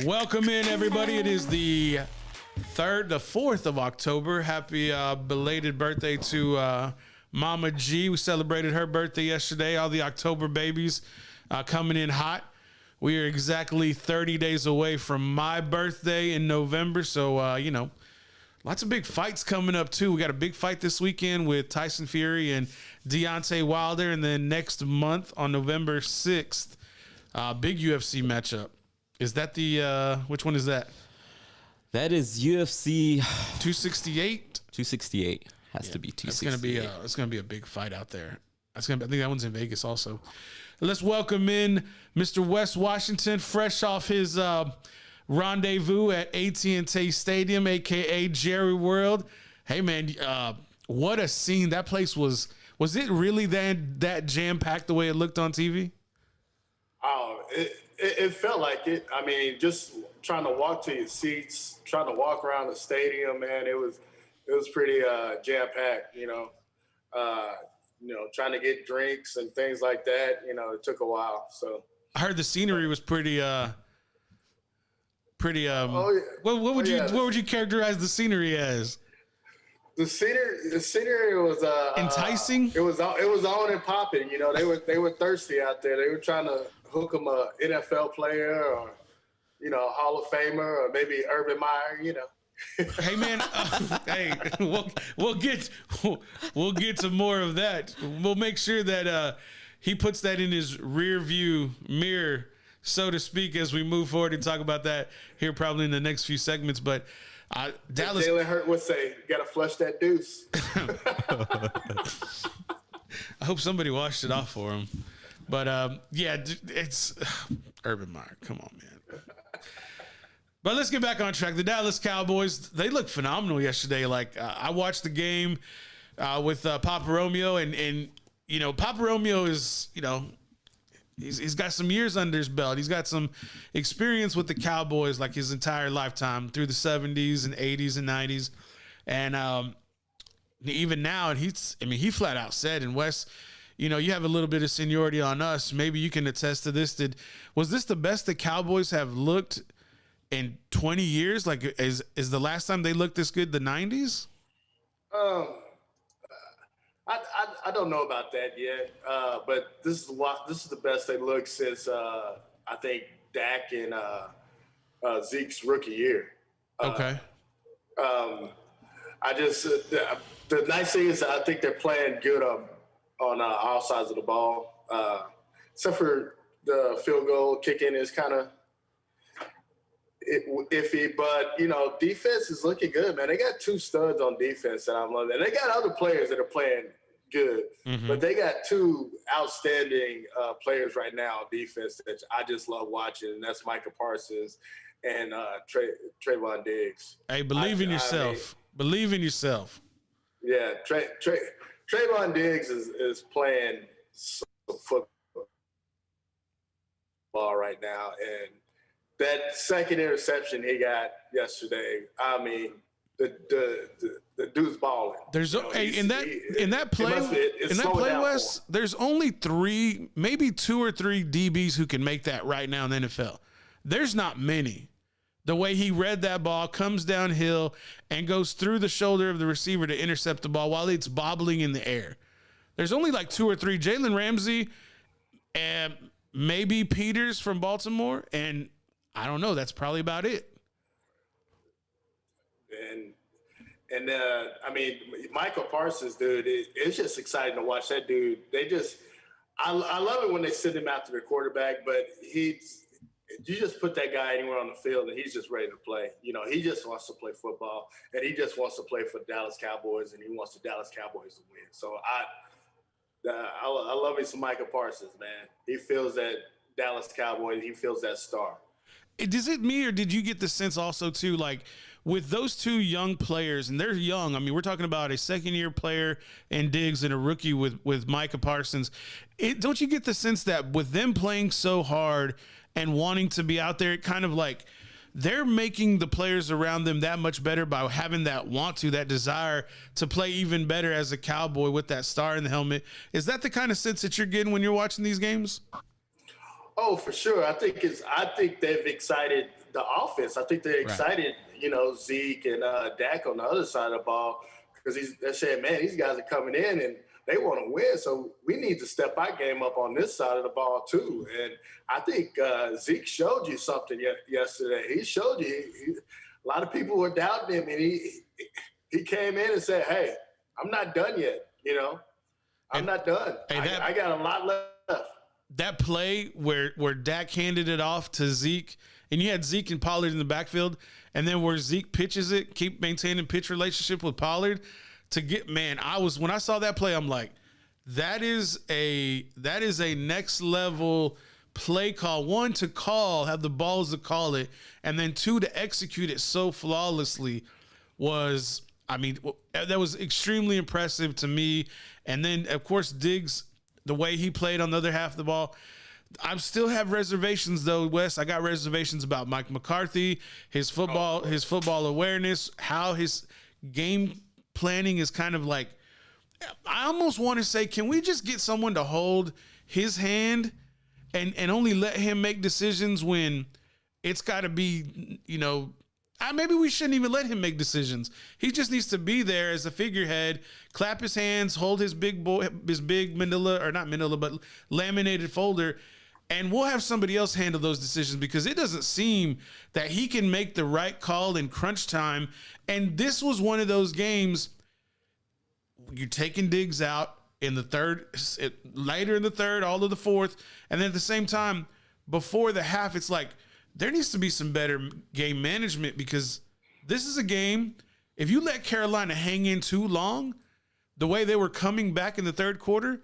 Welcome in, everybody. It is the 4th of October. Happy belated birthday to Mama G. We celebrated her birthday yesterday. All the October babies coming in hot. We are exactly 30 days away from my birthday in November. So, lots of big fights coming up, too. We got a big fight this weekend with Tyson Fury and Deontay Wilder. And then next month on November 6th, big UFC matchup. Is that the which one is that? That is UFC 268. 268 has to be 268. It's gonna be a big fight out there. I think that one's in Vegas also. Let's welcome in Mr. Wes Washington, fresh off his rendezvous at AT&T Stadium, aka Jerry World. Hey man, what a scene! That place was. Was it really that jam packed the way it looked on TV? Oh, it felt like it. I mean, just trying to walk to your seats, trying to walk around the stadium, man. It was pretty jam packed. Trying to get drinks and things like that. It took a while. So I heard the scenery was pretty. Oh, yeah. What would you characterize the scenery as? The scenery was enticing. It was on and popping. They were thirsty out there. They were trying to hook them a NFL player or Hall of Famer or maybe Urban Meyer. Hey man, we'll get to more of that. We'll make sure that he puts that in his rear view mirror, so to speak, as we move forward and talk about that here probably in the next few segments. But Dallas, Jalen Hurt would say, "Got to flush that deuce." I hope somebody washed it off for him. But it's Urban Meyer. Come on, man. But let's get back on track. The Dallas Cowboys, they looked phenomenal yesterday. Like I watched the game with Papa Romeo, and Papa Romeo is he's got some years under his belt. He's got some experience with the Cowboys, like his entire lifetime through the 70s and 80s and 90s, and even now, and he flat out said, and Wes, you have a little bit of seniority on us. Maybe you can attest to this. Was this the best the Cowboys have looked in 20 years? Like, is the last time they looked this good the 90s? I don't know about that yet, but this is the best they looked since I think Dak and Zeke's rookie year. Okay. The nice thing is I think they're playing good on all sides of the ball, except for the field goal kicking is kind of iffy, but defense is looking good, man. They got two studs on defense that I'm loving, and they got other players that are playing good, but they got two outstanding players right now on defense that I just love watching, and that's Micah Parsons and Trayvon Diggs. Hey, believe in yourself. Believe in yourself. Yeah, Trayvon Diggs is playing some football right now, and that second interception he got yesterday, I mean, the dude's balling. There's in that play, Wes, there's only maybe two or three DBs who can make that right now in the NFL. There's not many. The way he read that ball, comes downhill and goes through the shoulder of the receiver to intercept the ball while it's bobbling in the air. There's only like two or three. Jalen Ramsey and maybe Peters from Baltimore, and I don't know. That's probably about it. And Michael Parsons, dude, it's just exciting to watch that dude. I love it when they send him after the quarterback, but you just put that guy anywhere on the field and he's just ready to play. He just wants to play football, and he just wants to play for the Dallas Cowboys, and he wants the Dallas Cowboys to win. So I love me some Michael Parsons, man. He feels that Dallas Cowboys. He feels that star. Is it me, or did you get the sense also too, like with those two young players, and they're young. I mean, we're talking about a second-year player and Diggs and a rookie with Micah Parsons. Don't you get the sense that with them playing so hard and wanting to be out there, it kind of like they're making the players around them that much better by having that desire to play even better as a Cowboy with that star in the helmet? Is that the kind of sense that you're getting when you're watching these games? Oh, for sure. I think they've excited the offense. I think they excited, Zeke and Dak on the other side of the ball because they said, man, these guys are coming in and they want to win. So we need to step our game up on this side of the ball too. And I think Zeke showed you something yesterday. He showed you. A lot of people were doubting him, and he came in and said, hey, I'm not done yet. I'm not done. I got a lot left. That play where Dak handed it off to Zeke, and you had Zeke and Pollard in the backfield, and then where Zeke pitches it, keep maintaining pitch relationship with Pollard to get, man, when I saw that play, I'm like, that is a next level play call. One, to have the balls to call it, and then two, to execute it so flawlessly that was extremely impressive to me. And then, of course, Diggs, the way he played on the other half of the ball. I still have reservations, though, Wes. I got reservations about Mike McCarthy, his football awareness, how his game planning is kind of like, I almost want to say, can we just get someone to hold his hand and only let him make decisions when it's got to be, maybe we shouldn't even let him make decisions. He just needs to be there as a figurehead, clap his hands, hold his big laminated folder, and we'll have somebody else handle those decisions because it doesn't seem that he can make the right call in crunch time. And this was one of those games, you're taking Diggs out in the third, later in the third, all of the fourth, and then at the same time, before the half, it's like, there needs to be some better game management because this is a game, if you let Carolina hang in too long, the way they were coming back in the third quarter,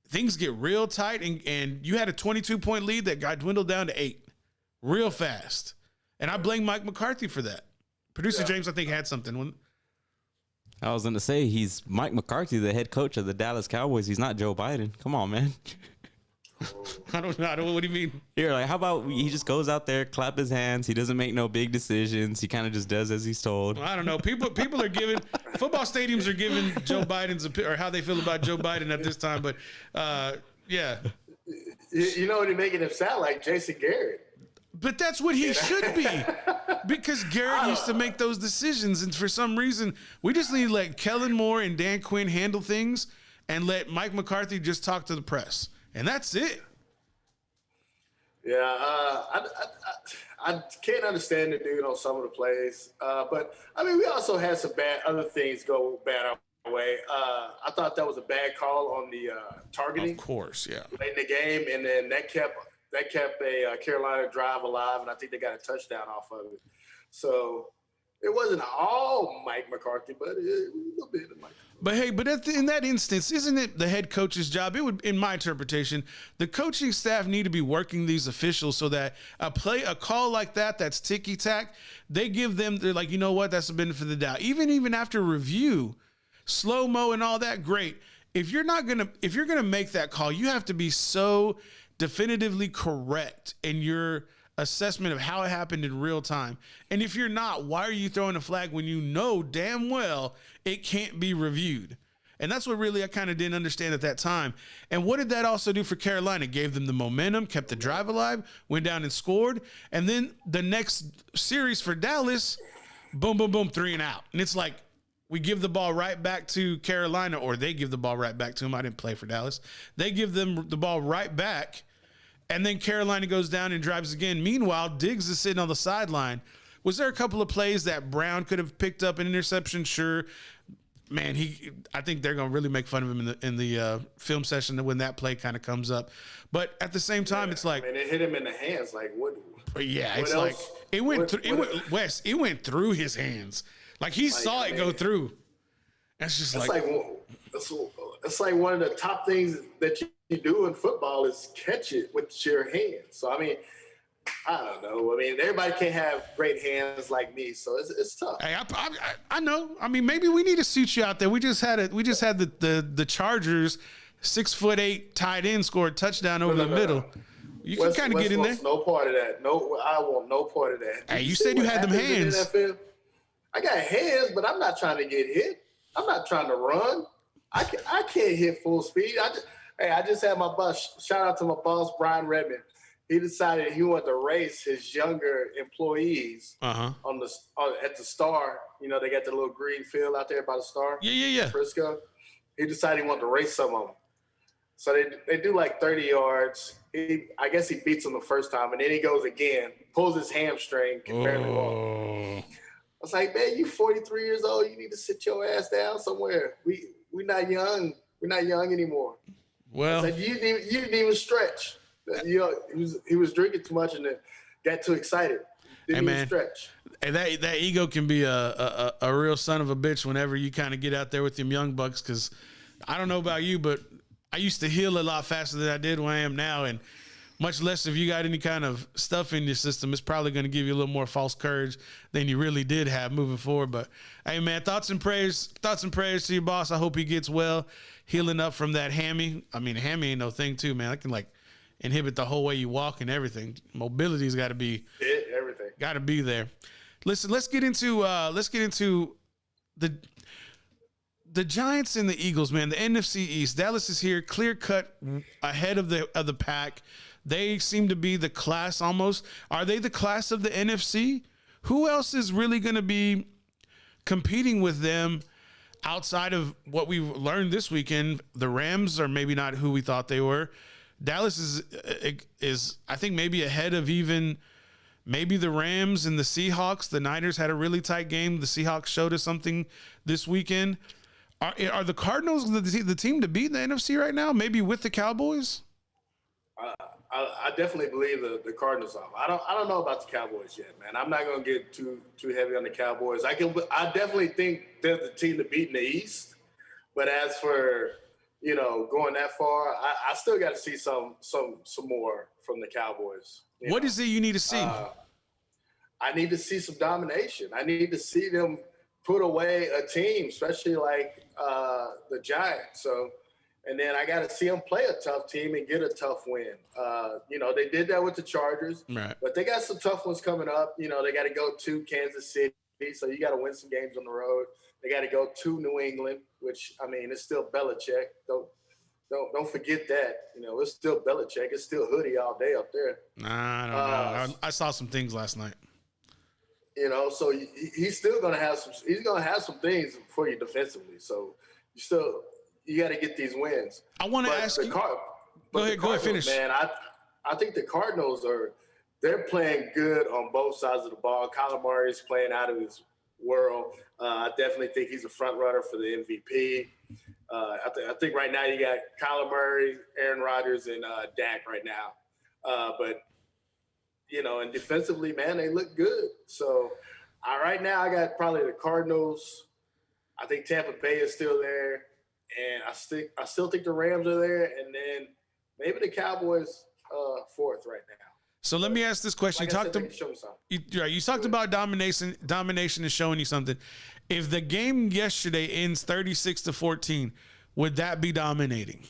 things get real tight, and you had a 22-point lead that got dwindled down to 8 real fast. And I blame Mike McCarthy for that. Producer James, I think, had something. I was going to say, he's Mike McCarthy, the head coach of the Dallas Cowboys. He's not Joe Biden. Come on, man. I don't know. What do you mean? Here, how about he just goes out there, clap his hands. He doesn't make no big decisions. He kind of just does as he's told. I don't know. People are giving football stadiums are giving Joe Biden's or how they feel about Joe Biden at this time. But yeah, they're making him sound like Jason Garrett. But that's what he should be, because Garrett used to make those decisions, and for some reason, we just need to let Kellen Moore and Dan Quinn handle things, and let Mike McCarthy just talk to the press. And that's it. Yeah, I can't understand the dude on some of the plays. But, we also had some other things go bad our way. I thought that was a bad call on the targeting. Of course, yeah. Late in the game, and then that kept a Carolina drive alive, and I think they got a touchdown off of it. So it wasn't all Mike McCarthy, but a little bit of Mike. But hey, in that instance, isn't it the head coach's job? It would, in my interpretation, the coaching staff need to be working these officials so that a call like that's ticky-tack, they're like, you know what, that's the benefit of the doubt. Even after review, slow-mo and all that, great. If you're gonna make that call, you have to be so definitively correct in your assessment of how it happened in real time. And if you're not, why are you throwing a flag when you know damn well it can't be reviewed? And that's what really I kind of didn't understand at that time. And what did that also do for Carolina? It gave them the momentum, kept the drive alive, went down and scored. And then the next series for Dallas, boom, boom, boom, 3 and out. And it's like, we give the ball right back to Carolina, or they give the ball right back to them. I didn't play for Dallas. They give them the ball right back. And then Carolina goes down and drives again. Meanwhile, Diggs is sitting on the sideline. Was there a couple of plays that Brown could have picked up an interception? Sure. Man, I think they're going to really make fun of him in the film session when that play kind of comes up. But at the same time, it's like, it hit him in the hands. Like what? Yeah, it's like it went through his hands. Like he saw it go through. That's just it's like one of the top things that you do in football is catch it with your hands. So, I don't know. Everybody can't have great hands like me, so it's tough. Hey, I know. Maybe we need to suit you out there. We just had the Chargers 6'8" tight end scored a touchdown over the middle. You can kind of get in there. No part of that. No, I want no part of that. Hey, you said you had them hands. I got hands, but I'm not trying to get hit. I'm not trying to run. I can't hit full speed. I just had my boss. Shout out to my boss, Brian Redmond. he decided he wanted to race his younger employees Uh-huh. at the Star. You know, they got the little green field out there by the Star. Yeah. Frisco. He decided he wanted to race some of them. So they do like 30 yards. I guess he beats them the first time, and then he goes again, pulls his hamstring, can barely walk. I was like, man, you 43 years old. You need to sit your ass down somewhere. We're not young. We're not young anymore. Well, I said, you didn't even stretch. You know, he was drinking too much and then got too excited. Didn't even stretch. And that ego can be a real son of a bitch whenever you kind of get out there with them young bucks. Because I don't know about you, but I used to heal a lot faster than I did when I am now. And much less if you got any kind of stuff in your system, it's probably going to give you a little more false courage than you really did have moving forward. But hey, man, thoughts and prayers to your boss. I hope he gets well, healing up from that hammy. I mean, hammy ain't no thing too, man. I can like inhibit the whole way you walk and everything. Mobility's got to be everything. Got to be there. Listen, let's get into the Giants and the Eagles, man. The NFC East. Dallas is here, clear cut ahead of the pack. They seem to be the class almost. Are they the class of the NFC? Who else is really going to be competing with them outside of what we've learned this weekend? The Rams are maybe not who we thought they were. Dallas is I think maybe ahead of even maybe the Rams and the Seahawks. The Niners had a really tight game. The Seahawks showed us something this weekend. Are the Cardinals the team to beat in the NFC right now? Maybe with the Cowboys? I definitely believe the Cardinals are. I don't know about the Cowboys yet, man. I'm not going to get too heavy on the Cowboys. I definitely think they're the team to beat in the East. But as for, you know, going that far, I still got to see some more from the Cowboys. What is it you need to see? I need to see some domination. I need to see them put away a team, especially like the Giants. So, and then I got to see them play a tough team and get a tough win. You know, they did that with the Chargers, right, but they got some tough ones coming up. You know, they got to go to Kansas City, so you got to win some games on the road. They got to go to New England, which, I mean, it's still Belichick. Don't forget that. You know, it's still Belichick. It's still hoodie all day up there. Nah, I don't know. I saw some things last night. You know, so he's still going to have some. He's going to have some things for you defensively. So you got to get these wins. I want to ask you. Go ahead, finish. Man, I think the Cardinals they're playing good on both sides of the ball. Kyler Murray is playing out of his world. I definitely think he's a front runner for the MVP. I think right now you got Kyler Murray, Aaron Rodgers, and Dak right now. But you know, and defensively, man, they look good. So right now I got probably the Cardinals. I think Tampa Bay is still there, and I still think the Rams are there, and then maybe the Cowboys fourth right now. So let me ask this question. Like you talked about domination is showing you something. If the game yesterday ends 36-14, would that be dominating?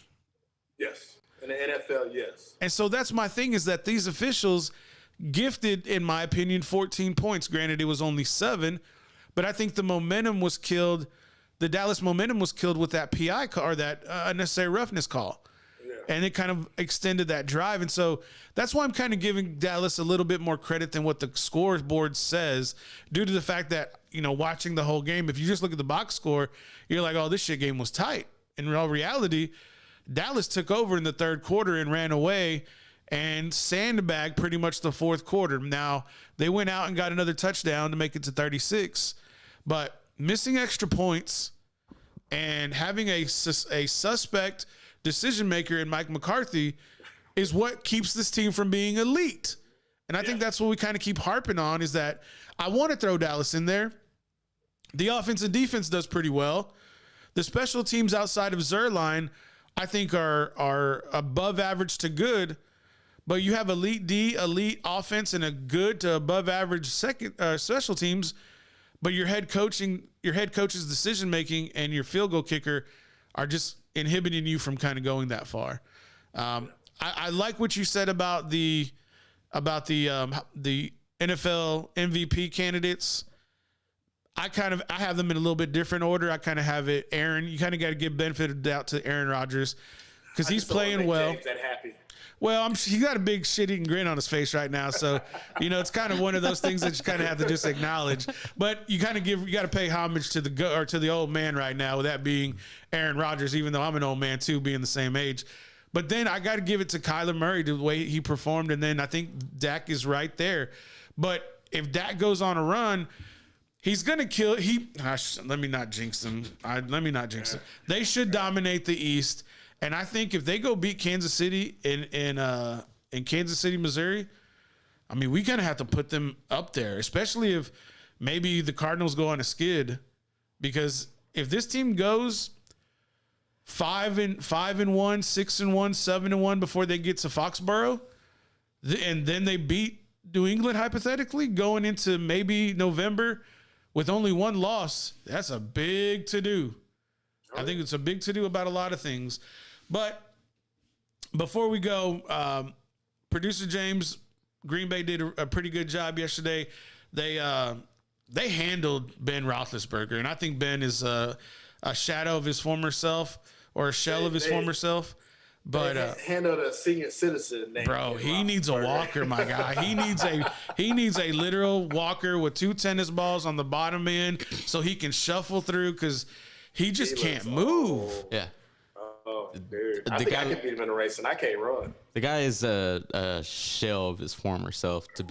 Yes. In the NFL, yes. And so that's my thing, is that these officials gifted, in my opinion, 14 points. Granted, it was only 7, but I think the momentum was killed. The Dallas momentum was killed with that PI call, or that unnecessary roughness call. And it kind of extended that drive. And so that's why I'm kind of giving Dallas a little bit more credit than what the scoreboard says, due to the fact that, you know, watching the whole game, if you just look at the box score, you're like, oh, this shit game was tight. In all reality, Dallas took over in the third quarter and ran away and sandbagged pretty much the fourth quarter. Now, they went out and got another touchdown to make it to 36. But missing extra points and having a suspect decision maker in Mike McCarthy is what keeps this team from being elite. And I think that's what we kind of keep harping on, is that I want to throw Dallas in there. The offense and defense does pretty well. The special teams outside of Zerline, I think are above average to good, but you have elite D, elite offense, and a good to above average second special teams, but your head coach's decision making and your field goal kicker are just inhibiting you from kind of going that far. I like what you said about the NFL MVP candidates. I have them in a little bit different order. I kind of have it Aaron. You kind of got to give benefit of the doubt to Aaron Rodgers, because he's just don't wanna playing make well. James that happy. Well, he got a big shit-eating grin on his face right now, so it's kind of one of those things that you kind of have to just acknowledge. But you got to pay homage to the old man right now, with that being Aaron Rodgers. Even though I'm an old man too, being the same age. But then I got to give it to Kyler Murray, the way he performed, and then I think Dak is right there. But if Dak goes on a run, he's gonna kill. Let me not jinx them. They should dominate the East. And I think if they go beat Kansas City in Kansas City, Missouri, I mean, we kind of have to put them up there, especially if maybe the Cardinals go on a skid, because if this team goes 5-1, 6-1, 7-1 before they get to Foxborough, and then they beat New England hypothetically going into maybe November with only one loss, that's a big to-do. I think it's a big to-do about a lot of things. But before we go, producer James, Green Bay did a pretty good job yesterday. They handled Ben Roethlisberger, and I think Ben is a shadow of his former self, or a shell of his former self. But handled a senior citizen named bro, he needs a walker, my guy. He needs a literal walker with 2 tennis balls on the bottom end so he can shuffle through, because he just can't move. Yeah. Oh, dude. I think I could beat him in a race, and I can't run. The guy is a shell of his former self, to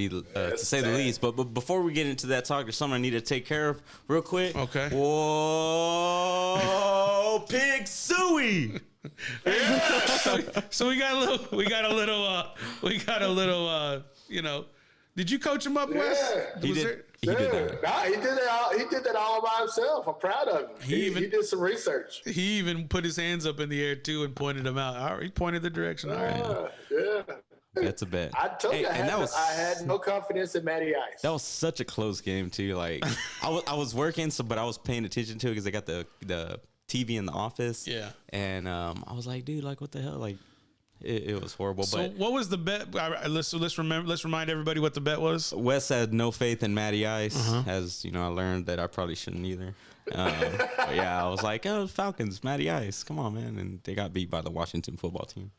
say the least. But before we get into that talk, there's something I need to take care of real quick. Okay. Whoa, Pig Suey. So we got a little. Did you coach him up, Wes? He did that. Nah, he did that all by himself. I'm proud of him. He did some research. He even put his hands up in the air too and pointed them out. All right, he pointed the direction. All right. Yeah. That's a bet. I told you I had no confidence in Matty Ice. That was such a close game too. Like I was working, but I was paying attention to it because I got the TV in the office. Yeah. And I was like, dude, like what the hell? Like it was horrible. So but what was the bet? Let's remind everybody what the bet was. Wes had no faith in Matty Ice, as I learned that I probably shouldn't either. But yeah, I was like, oh, Falcons, Matty Ice, come on, man, and they got beat by the Washington football team.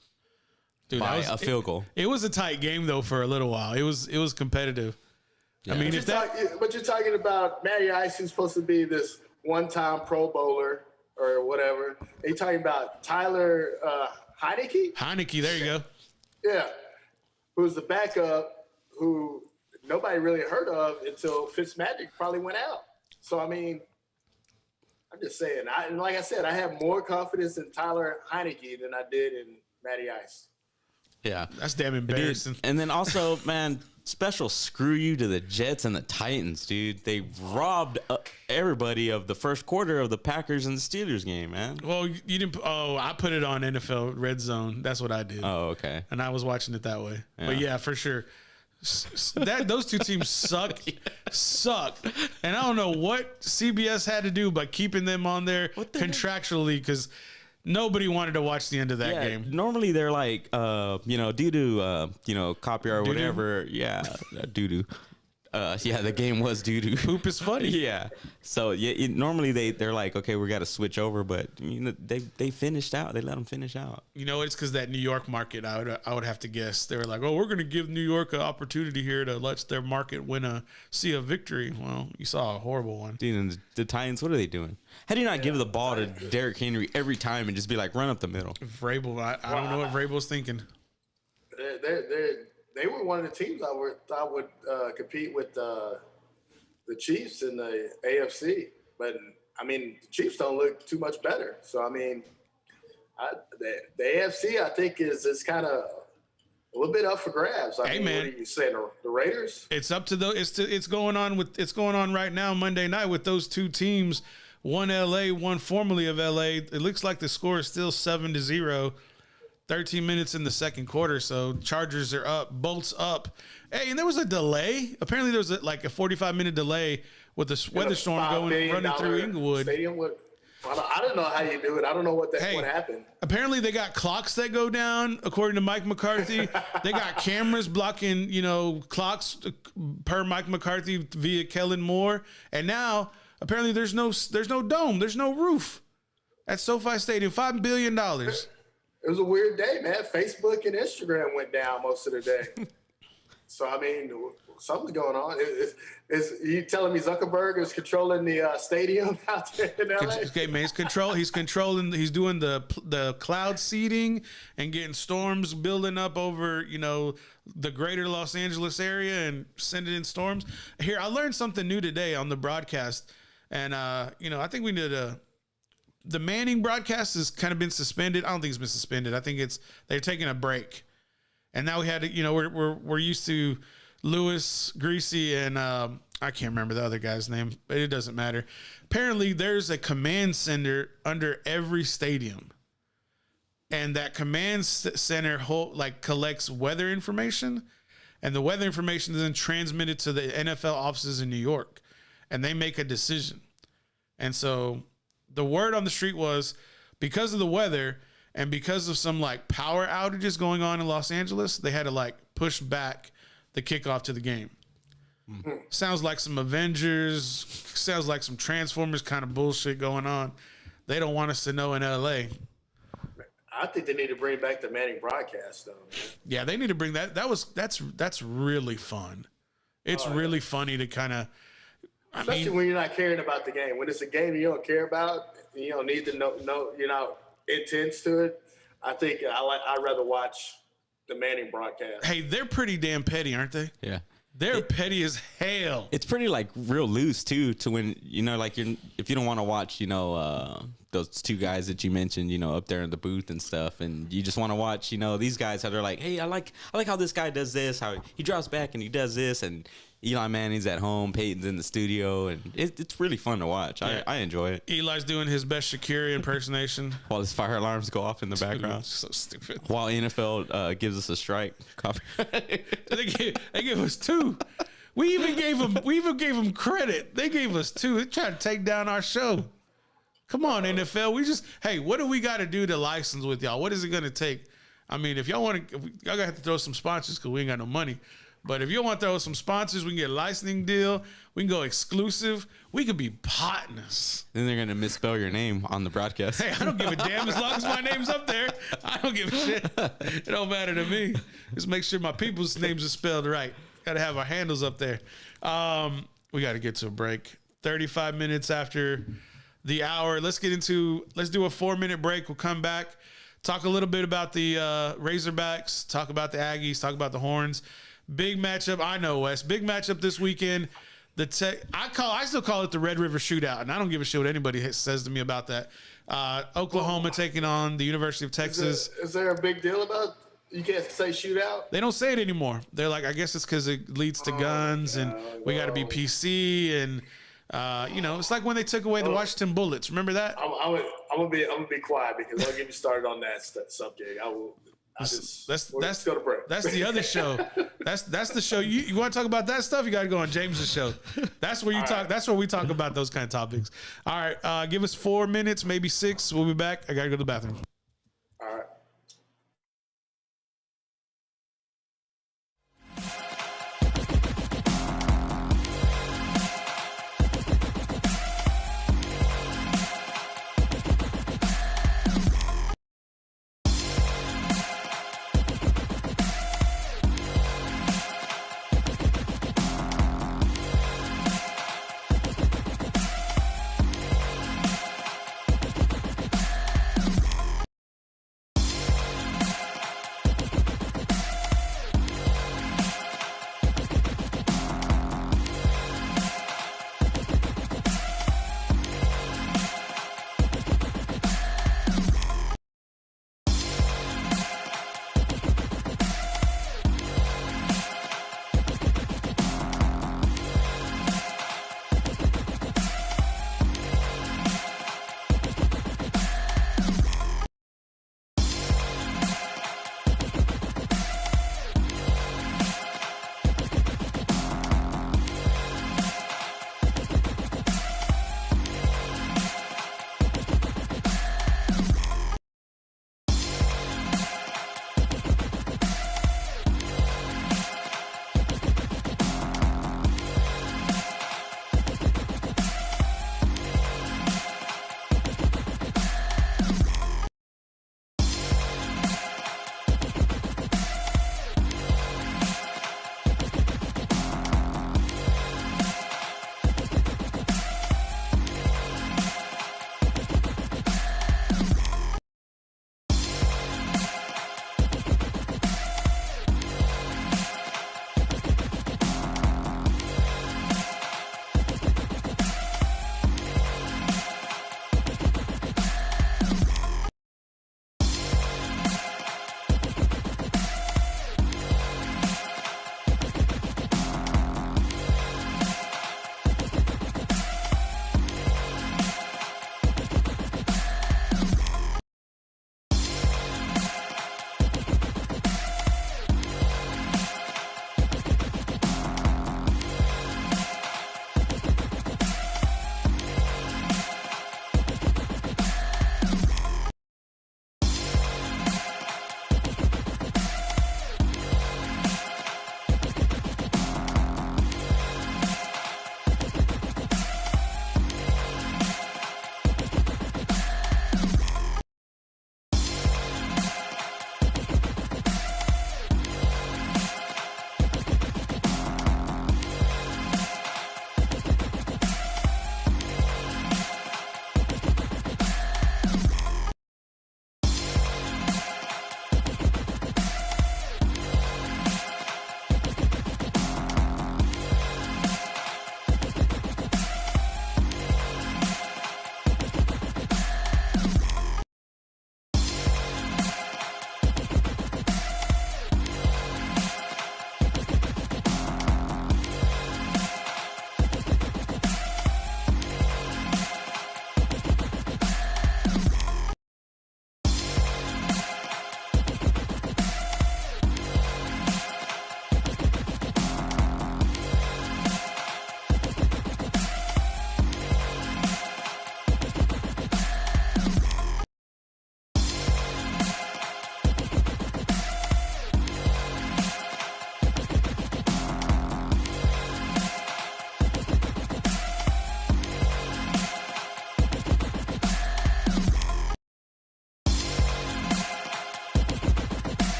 Dude, by a field goal. It was a tight game though for a little while. It was competitive. Yeah. I mean, but you're talking about Matty Ice, who's supposed to be this one-time Pro Bowler or whatever. Are you talking about Tyler Heineke? Heineke, there you go. Yeah, who's the backup who nobody really heard of until Fitzmagic probably went out. So, I mean, I'm just saying. Like I said, I have more confidence in Tyler Heineke than I did in Matty Ice. Yeah. That's damn embarrassing. Dude, and then also, man, special screw you to the Jets and the Titans, dude. They robbed everybody of the first quarter of the Packers and the Steelers game, man. Well, you didn't. Oh, I put it on NFL Red Zone. That's what I did. Oh, okay. And I was watching it that way. Yeah. But yeah, for sure. Those two teams suck. And I don't know what CBS had to do by keeping them on there contractually, because nobody wanted to watch the end of that game. Normally they're like, due to, copyright or whatever. Yeah, doo-doo. The game was doo-doo. Poop is funny. Yeah. So normally they're like, okay, we got to switch over, but they finished out. They let them finish out. It's because that New York market. I would have to guess they were like, oh, we're going to give New York an opportunity here to let their market see a victory. Well, you saw a horrible one. Dude, and the Titans, what are they doing? How do you not give the ball to Derrick Henry every time and just be like, run up the middle? Vrabel, I don't know what Vrabel's thinking. They were one of the teams I thought would compete with the Chiefs in the AFC. But, I mean, the Chiefs don't look too much better. So, I mean, the AFC, I think, is kind of a little bit up for grabs. I mean, man. What are you saying, the Raiders? It's up to it's going on right now Monday night with those two teams. One LA, one formerly of LA. It looks like the score is still 7-0. 13 minutes in the second quarter, so Chargers are up, Bolts up. Hey, and there was a delay. Apparently there was a 45-minute delay with the weather storm running through Inglewood. I don't know how you do it. I don't know what happened. Apparently they got clocks that go down, according to Mike McCarthy. They got cameras blocking, clocks per Mike McCarthy via Kellen Moore. And now apparently there's no dome, there's no roof at SoFi Stadium. $5 billion. it was a weird day, man. Facebook and Instagram went down most of the day. So, I mean, something's going on. Is you telling me Zuckerberg is controlling the stadium out there in LA? Okay, man, he's controlling. He's doing the cloud seeding and getting storms building up over, the greater Los Angeles area and sending in storms. Here, I learned something new today on the broadcast, and I think we need the Manning broadcast has kind of been suspended. I don't think it's been suspended. I think they're taking a break. And now we had to, we're used to Lewis, Greasy, and I can't remember the other guy's name, but it doesn't matter. Apparently, there's a command center under every stadium, and that command center collects weather information, and the weather information is then transmitted to the NFL offices in New York, and they make a decision. And so the word on the street was, because of the weather and because of some power outages going on in Los Angeles, they had to push back the kickoff to the game. Sounds like some Avengers, sounds like some Transformers kind of bullshit going on. They don't want us to know in LA. I think they need to bring back the Manning broadcast, though. Yeah, they need to bring that. That's really fun. It's really funny to kind of, especially when you're not caring about the game. When it's a game you don't care about, you don't need to know you're not intense to it. I think I'd rather watch the Manning broadcast. Hey, they're pretty damn petty, aren't they? Yeah. They're petty as hell. It's pretty real loose too, to when, if you don't want to watch, those two guys that you mentioned, up there in the booth and stuff, and you just want to watch, these guys that are like, hey, I like how this guy does this, how he drops back and he does this, and Eli Manning's at home, Peyton's in the studio, and it's really fun to watch. Yeah. I enjoy it. Eli's doing his best Shaqiri impersonation while his fire alarms go off in the background. So stupid. While NFL gives us a strike. they gave us 2. We even gave them credit. They gave us 2. They tried to take down our show. Come on, NFL. What do we got to do to license with y'all? What is it going to take? I mean, if y'all want to, y'all got to have to throw some sponsors because we ain't got no money. But if you want to throw some sponsors, we can get a licensing deal. We can go exclusive. We could be partners. Then they're going to misspell your name on the broadcast. Hey, I don't give a damn as long as my name's up there. I don't give a shit. It don't matter to me. Just make sure my people's names are spelled right. Got to have our handles up there. We got to get to a break. 35 minutes after the hour. Let's do a 4-minute break. We'll come back, talk a little bit about the Razorbacks, talk about the Aggies, talk about the Horns. Big matchup. I know, Wes. Big matchup this weekend. I still call it the Red River Shootout, and I don't give a shit what anybody says to me about that. Oklahoma taking on the University of Texas. Is there a big deal about you can't say shootout? They don't say it anymore. They're like, I guess it's because it leads to guns, and we got to be PC, and it's like when they took away the Washington Bullets. Remember that? I'm gonna be quiet because don't get me started on that subject. That's go to break. That's the other show. That's the show. You want to talk about that stuff? You got to go on James's show. That's where you talk. Right. That's where we talk about those kind of topics. All right, give us 4 minutes, maybe 6. We'll be back. I got to go to the bathroom.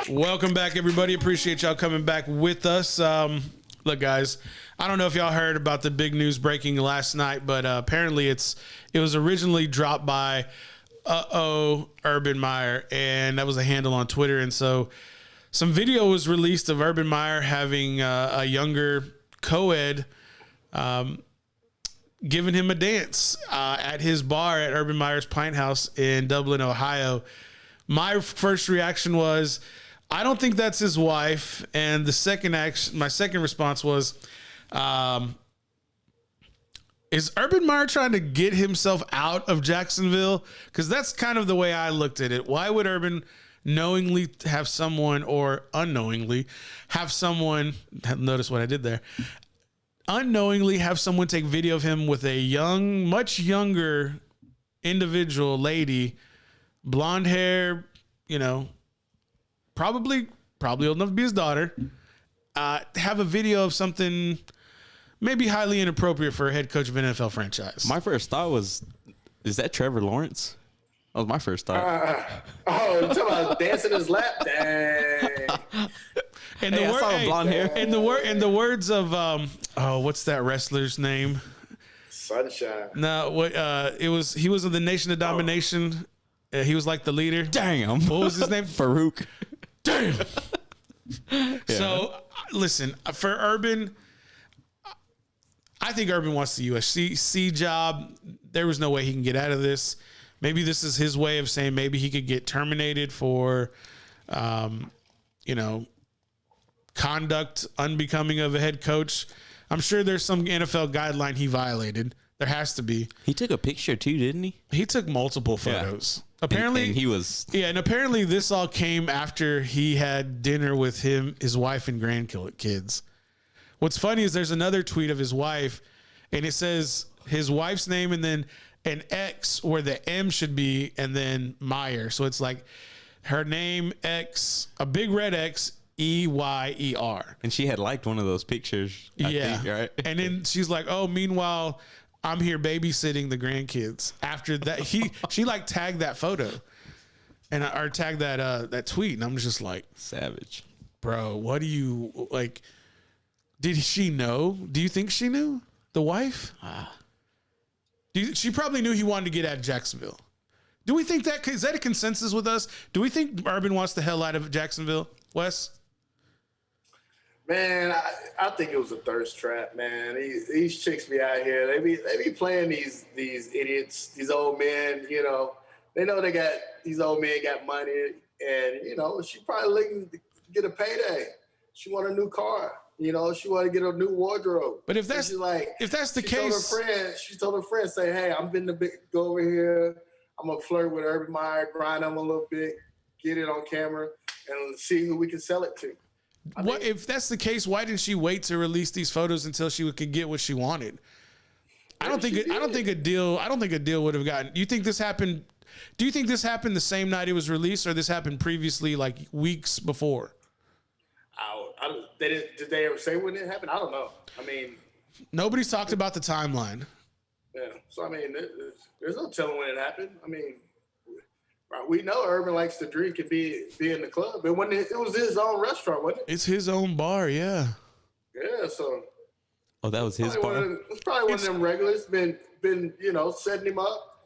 Welcome back, everybody. Appreciate y'all coming back with us. Look, guys, I don't know if y'all heard about the big news breaking last night, but apparently it was originally dropped by Urban Meyer, and that was a handle on Twitter. And so some video was released of Urban Meyer having a younger co-ed giving him a dance at his bar at Urban Meyer's Pint House in Dublin, Ohio. My first reaction was, I don't think that's his wife. And my second response was, is Urban Meyer trying to get himself out of Jacksonville? Because that's kind of the way I looked at it. Why would Urban knowingly have someone, or unknowingly have someone, notice what I did there, unknowingly have someone take video of him with a much younger individual lady, blonde hair, probably old enough to be his daughter, have a video of something maybe highly inappropriate for a head coach of an NFL franchise. My first thought was, is that Trevor Lawrence? That was my first thought. You talking about dancing his lap? Dang. And I saw him blonde hair. In the words of what's that wrestler's name? Sunshine. No, he was of the Nation of Domination. He was like the leader. Damn. What was his name? Farouk. Damn. Yeah. So listen, for Urban, I think Urban wants the USC job. There was no way he can get out of this. Maybe this is his way of saying maybe he could get terminated for, conduct unbecoming of a head coach. I'm sure there's some NFL guideline he violated. There has to be. He took a picture too, didn't he? He took multiple photos. Yeah. Apparently, and he was. Yeah, and apparently this all came after he had dinner with his wife and grandkids. What's funny is there's another tweet of his wife, and it says his wife's name and then an X where the M should be, and then Meyer. So it's like her name X, a big red X, EYER. And she had liked one of those pictures. I think, right? And then she's like, "Oh, meanwhile, I'm here babysitting the grandkids." After that, she like tagged that photo, or tagged that tweet, and I'm just like, savage, bro. What do you like? Did she know? Do you think she knew, the wife? She probably knew he wanted to get out of Jacksonville. Do we think that is that a consensus with us? Do we think Urban wants the hell out of Jacksonville, Wes? Man, I think it was a thirst trap, man. These chicks be out here. They be playing these idiots, these old men. They know these old men got money, and she probably looking to get a payday. She want a new car. She want to get a new wardrobe. But if that's the case, she told her friend, say, "Hey, I'm going to go over here. I'm gonna flirt with Urban Meyer, grind him a little bit, get it on camera, and see who we can sell it to." If that's the case, why didn't she wait to release these photos until she could get what she wanted? I don't think a deal would have gotten. You think this happened? Do you think this happened the same night it was released, or this happened previously, like weeks before? Did they ever say when it happened? I don't know. I mean, nobody's talked about the timeline. Yeah. So I mean, there's no telling when it happened. I mean, we know Urban likes to drink and be in the club, but when it was his own restaurant, wasn't it? It's his own bar, yeah. Yeah. So. Oh, that was his bar. It's probably one of them regulars. Been setting him up.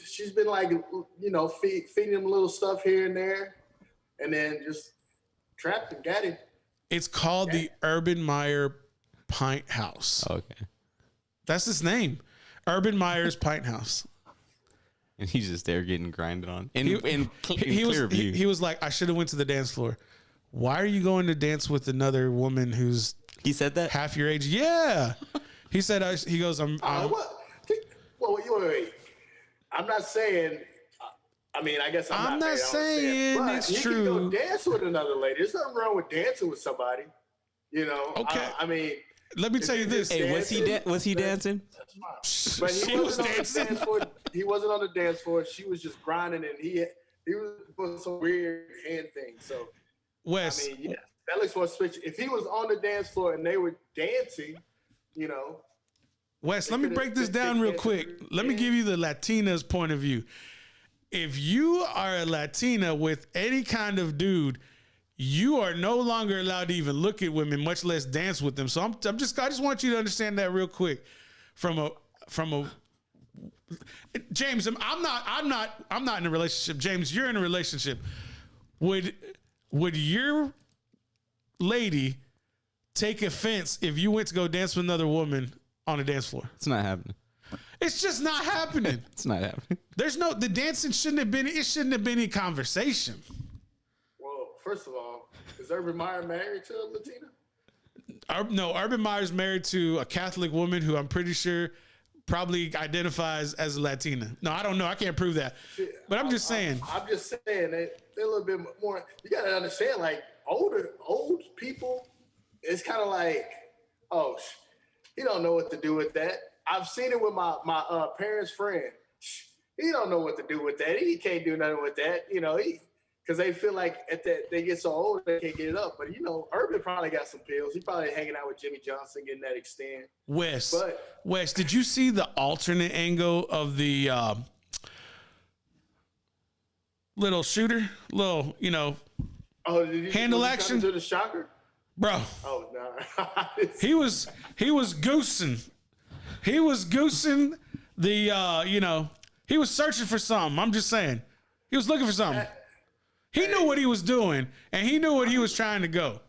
She's been like feeding him little stuff here and there, and then just trapped and got him. It's called the Urban Meyer Pint House. Okay. That's his name. Urban Meyer's Pint House. And he's just there getting grinded on. In clear view. He was like, I should have went to the dance floor. Why are you going to dance with another woman who's he said that? half your age? Yeah. He said, he goes, wait. I'm not saying, I mean, I guess I'm not saying it's true. You can go dance with another lady. There's nothing wrong with dancing with somebody. Okay. I mean, let me tell you this. Hey, was he dancing? But he wasn't on the dance floor. He wasn't on the dance floor. She was just grinding, and he was doing some weird hand thing. So, Wes, I mean, yeah, that looks for a switch. If he was on the dance floor and they were dancing, Wes, let me break this down real quick. Let me give you the Latina's point of view. if you are a Latina with any kind of dude, you are no longer allowed to even look at women, much less dance with them. So I just want you to understand that real quick from a James, I'm not in a relationship. James, you're in a relationship. Would your lady take offense if you went to go dance with another woman on a dance floor? It's not happening. It's just not happening. It's not happening. The dancing shouldn't have been any conversation. Well, first of all, is Urban Meyer married to a Latina? No, Urban Meyer's married to a Catholic woman who I'm pretty sure probably identifies as a Latina. No, I don't know. I can't prove that. But I'm just saying. I'm just saying they're a little bit more. You got to understand, like old people, it's kind of like, oh, he don't know what to do with that. I've seen it with my parents' friend. He don't know what to do with that. He can't do nothing with that. Because they feel like they get so old they can't get it up. But Urban probably got some pills. He probably hanging out with Jimmy Johnson, getting that extend. Wes, did you see the alternate angle of the little shooter? Oh, handle action to the shocker, bro? Oh no, he was goosing. He was goosing the he was searching for something. I'm just saying, he was looking for something. He knew what he was doing, and he knew what he was trying to go.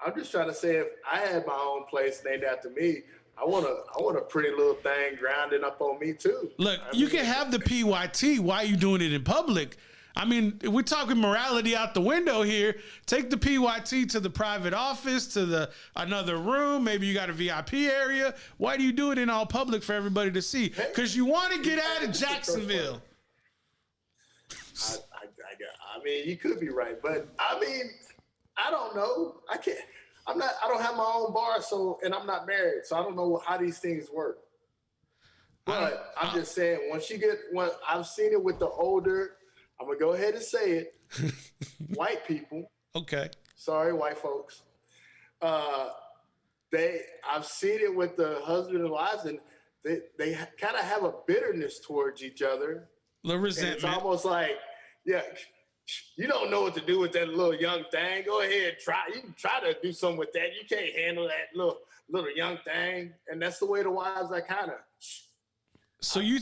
I'm just trying to say, if I had my own place named after me, I want a pretty little thing grounded up on me too. Look, you can have the PYT. Why are you doing it in public? I mean, we're talking morality out the window here. Take the PYT to the private office, to another room. Maybe you got a VIP area. Why do you do it in all public for everybody to see? Because you want to get out of Jacksonville. I mean, you could be right, but I mean, I don't know. I don't have my own bar, and I'm not married, so I don't know how these things work. But I'm just saying, I've seen it with the older, I'm gonna go ahead and say it, white people. Okay. Sorry, white folks. I've seen it with the husband and wives, and they kind of have a bitterness towards each other. The resentment. It's almost like, yeah, you don't know what to do with that little young thing. Go ahead, try. You can try to do something with that. You can't handle that little young thing, and that's the way the wives are kind of. So you're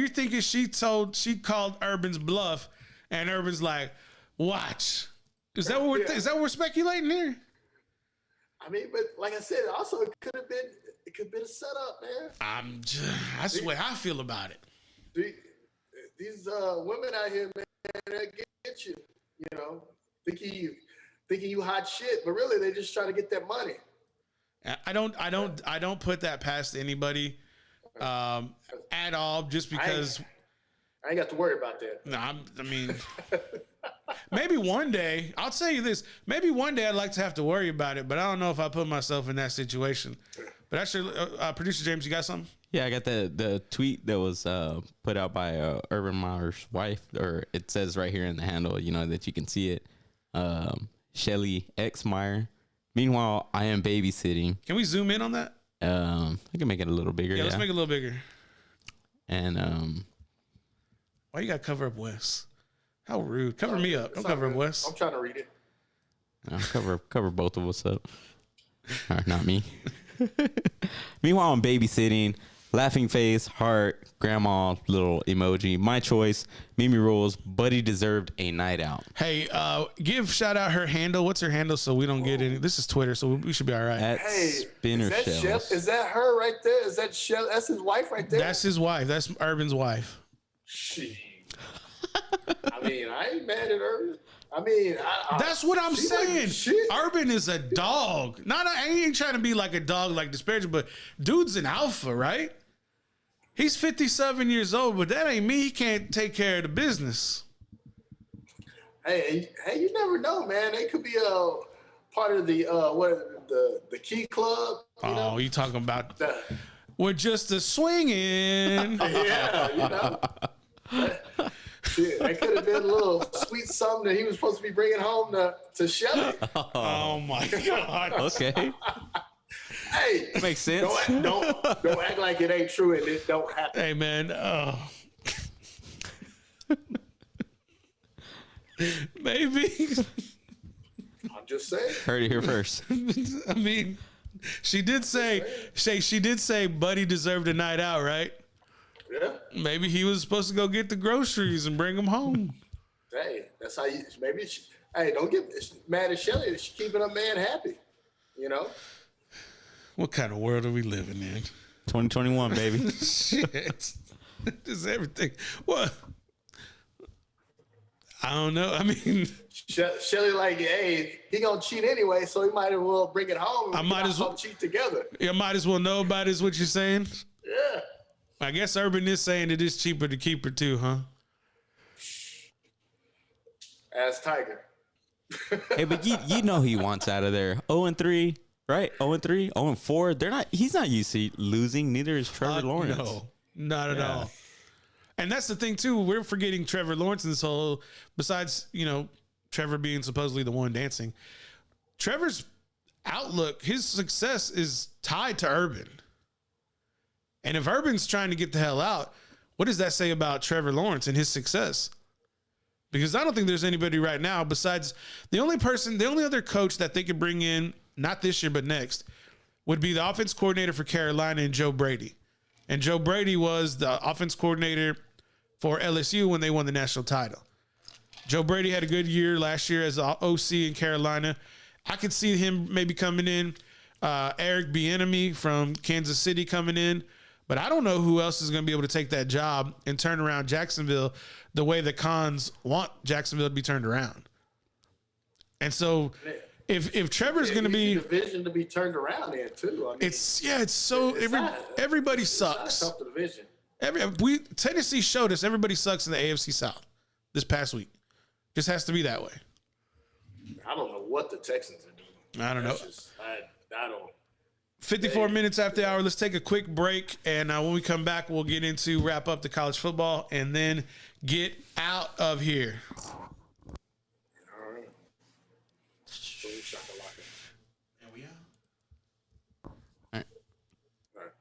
thinking she called Urban's bluff, and Urban's like, watch. Is that what we're speculating here? I mean, but like I said, also it could have been a setup, man. That's the way I feel about it. These women out here, man, that get you, thinking you hot shit, but really they just try to get that money. I don't put that past anybody at all, just because I ain't got to worry about that. No, I mean, maybe one day, I'll tell you this, maybe one day I'd like to have to worry about it, but I don't know if I put myself in that situation. But actually, Producer James, you got something? Yeah, I got the tweet that was put out by Urban Meyer's wife, or it says right here in the handle, that you can see it. Shelly X Meyer. Meanwhile, I am babysitting. Can we zoom in on that? I can make it a little bigger. Yeah, let's make it a little bigger. And why you gotta cover up Wes? How rude! Cover me up. Don't cover up Wes. I'm trying to read it. Cover both of us up. All right, not me. Meanwhile, I'm babysitting. Laughing face, heart, grandma, little emoji. My choice. Mimi rules. Buddy deserved a night out. Hey, give shout out her handle. What's her handle so we don't get any? This is Twitter, so we should be all right. At Spinner Shells. Is that her right there? Is that Shell? That's his wife right there? That's his wife. That's Urban's wife. Shit. I mean, I ain't mad at Urban. I mean, that's what I'm saying. Like Urban is a dog. I ain't trying to be like a dog, like disparaging, but dude's an alpha, right? He's 57 years old, but that ain't me. He can't take care of the business. Hey, you never know, man. They could be a part of the the Key Club. You talking about? We're just a swinging. Yeah, That could have been a little sweet something that he was supposed to be bringing home to Shelly. Oh my God. Okay. Hey, that makes sense. Don't act like it ain't true and it don't happen. Hey man, Maybe. I'm just saying. Heard it here first. I mean, she did say Buddy deserved a night out, right? Yeah. Maybe he was supposed to go get the groceries and bring them home. Hey, that's how you. Maybe. Hey, don't get mad at Shelly. She's keeping a man happy. You know. What kind of world are we living in? 2021, baby. Shit. Just everything. What? I don't know. I mean, Shelly like, hey, he gonna cheat anyway, so he might as well bring it home. I might as well cheat together. You might as well know about it, is what you're saying? Yeah. I guess Urban is saying it is cheaper to keep her too, huh? As Tiger. Hey, but you know he wants out of there. 0-3, right? 0-3, 0-4. He's not used to losing. Neither is Trevor Lawrence. No, not at all. And that's the thing too. We're forgetting Trevor Lawrence in this whole. Besides, Trevor being supposedly the one dancing. Trevor's outlook, his success is tied to Urban. And if Urban's trying to get the hell out, what does that say about Trevor Lawrence and his success? Because I don't think there's anybody right now besides the only other coach that they could bring in, not this year, but next, would be the offense coordinator for Carolina and Joe Brady. And Joe Brady was the offense coordinator for LSU when they won the national title. Joe Brady had a good year last year as OC in Carolina. I could see him maybe coming in. Eric Bieniemy from Kansas City coming in. But I don't know who else is going to be able to take that job and turn around Jacksonville the way the Cons want Jacksonville to be turned around. And so if Trevor's going to be division to be turned around in too. I mean, everybody sucks. It's not a tough division. Tennessee showed us everybody sucks in the AFC South this past week. Just has to be that way. I don't know what the Texans are doing. I don't know. I don't. 54 minutes after the hour. Let's take a quick break. And when we come back, we'll get into wrap up the college football and then get out of here. All right. Boom, shakalaka. And we out. All right. All right.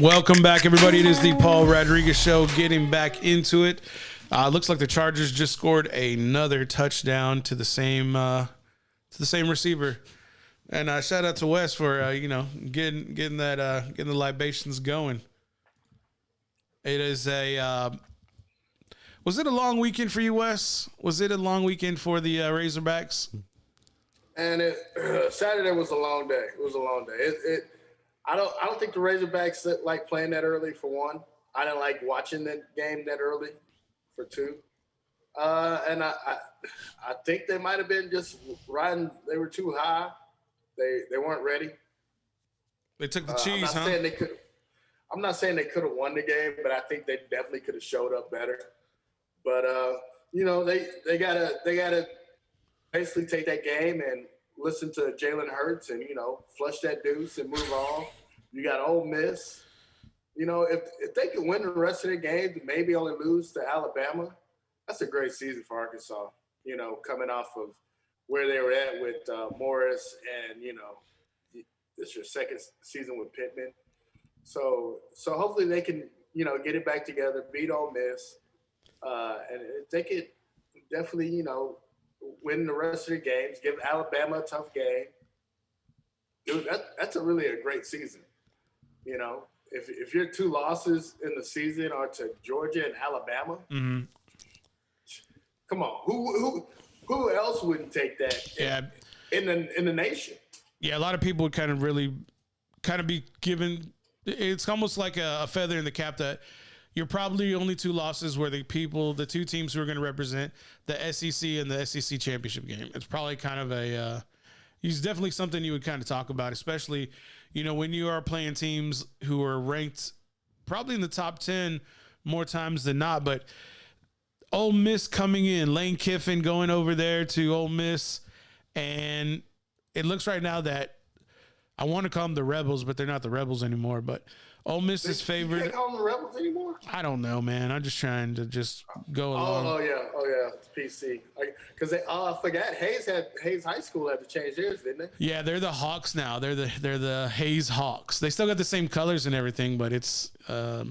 Welcome back, everybody. It is the Paul Rodriguez Show. Getting back into it. Looks like the Chargers just scored another touchdown to the same receiver. And shout out to Wes for getting the libations going. It is was it a long weekend for you, Wes? Was it a long weekend for the Razorbacks? And Saturday was a long day. It was a long day. I don't think the Razorbacks like playing that early, for one. I didn't like watching that game that early, for two. And I think they might have been just riding. They were too high. They weren't ready. They took the cheese, huh? I'm not saying they could have won the game, but I think they definitely could have showed up better. But they gotta basically take that game and listen to Jalen Hurts and flush that deuce and move on. You got Ole Miss. If they can win the rest of the game, maybe only lose to Alabama, that's a great season for Arkansas. Coming off of where they were at with Morris, and this is your second season with Pittman. So hopefully they can get it back together, beat Ole Miss, and if they could definitely win the rest of the games, give Alabama a tough game. Dude, that's really a great season. If your two losses in the season are to Georgia and Alabama, mm-hmm. Come on, who else wouldn't take that? Yeah. in the nation. Yeah, a lot of people would kind of be given. It's almost like a feather in the cap that you're probably only two losses where the two teams who are going to represent the SEC and the SEC championship game. It's probably kind of it's definitely something you would kind of talk about, especially, when you are playing teams who are ranked probably in the top 10 more times than not. But Ole Miss coming in, Lane Kiffin going over there to Ole Miss, and it looks right now that I want to call them the Rebels, but they're not the Rebels anymore. But Ole Miss is favored. You can't call them the Rebels anymore? I don't know, man. I'm just trying to go along. Oh yeah, it's PC. Because I forgot Hayes High School had to change theirs, didn't they? Yeah, they're the Hawks now. They're the Hayes Hawks. They still got the same colors and everything, but it's they're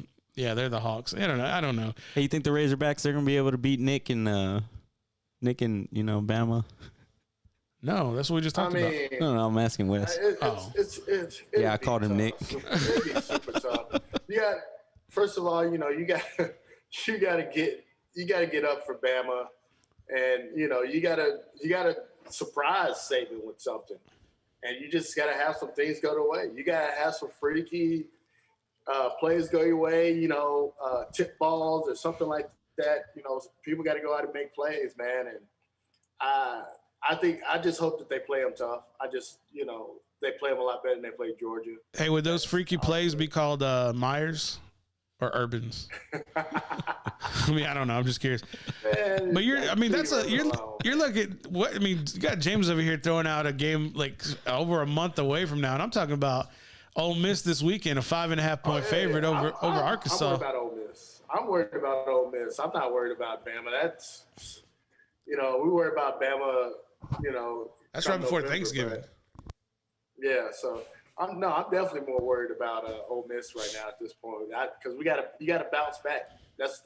the Hawks. I don't know. Hey, you think the Razorbacks are gonna be able to beat Nick and Bama? No, that's what we just talked about. No, I'm asking Wes. I called him Nick. It'd be super tough. First of all, you got to get up for Bama, and you gotta surprise Saban with something, and you just gotta have some things go their way. You gotta have some freaky plays go your way. Tip balls or something like that. People got to go out and make plays, man, and I just hope that they play them tough. They play them a lot better than they play Georgia. Hey, would those freaky plays be called Myers or Urbans? I mean, I don't know. I'm just curious. Man, but you're looking what? I mean, you got James over here throwing out a game like over a month away from now, and I'm talking about Ole Miss this weekend, a 5.5 point favorite over Arkansas. I'm worried about Ole Miss. I'm not worried about Bama. That's we worry about Bama. That's right before Thanksgiving. Yeah, so I'm definitely more worried about Ole Miss right now at this point, because you got to bounce back. That's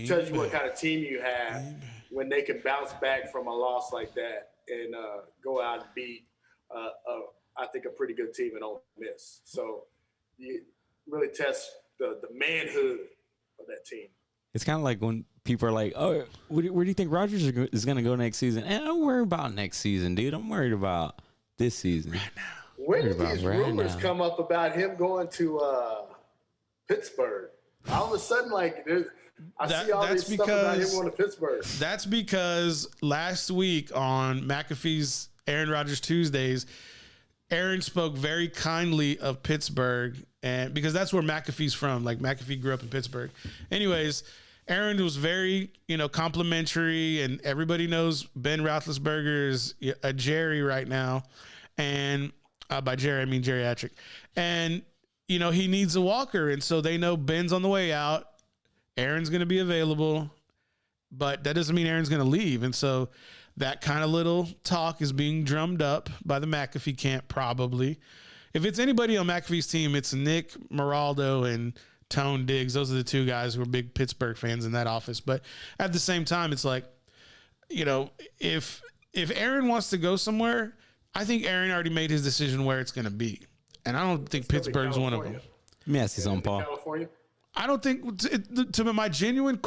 tells you what kind of team you have when they can bounce back from a loss like that and go out and beat I think a pretty good team in Ole Miss. So you really test the manhood of that team. It's kind of like when people are like, "Oh, where do you think Rodgers is going to go next season?" And I don't worry about next season, dude. I'm worried about this season. Right now. When did these rumors come up about him going to Pittsburgh? All of a sudden, I see all this stuff about him going to Pittsburgh. That's because last week on McAfee's Aaron Rodgers Tuesdays, Aaron spoke very kindly of Pittsburgh, and because that's where McAfee's from. Like, McAfee grew up in Pittsburgh. Anyways, Aaron was very, complimentary, and everybody knows Ben Roethlisberger is a Jerry right now. And by Jerry, I mean geriatric. And, he needs a walker. And so they know Ben's on the way out. Aaron's going to be available, but that doesn't mean Aaron's going to leave. And so that kind of little talk is being drummed up by the McAfee camp, probably. if it's anybody on McAfee's team, it's Nick Moraldo and Tone Diggs. Those are the two guys who are big Pittsburgh fans in that office. But at the same time, it's like, you know, if Aaron wants to go somewhere, I think Aaron already made his decision where it's going to be. And I don't think Pittsburgh's one of them. Let me ask you something, Paul. California? I don't think to my genuine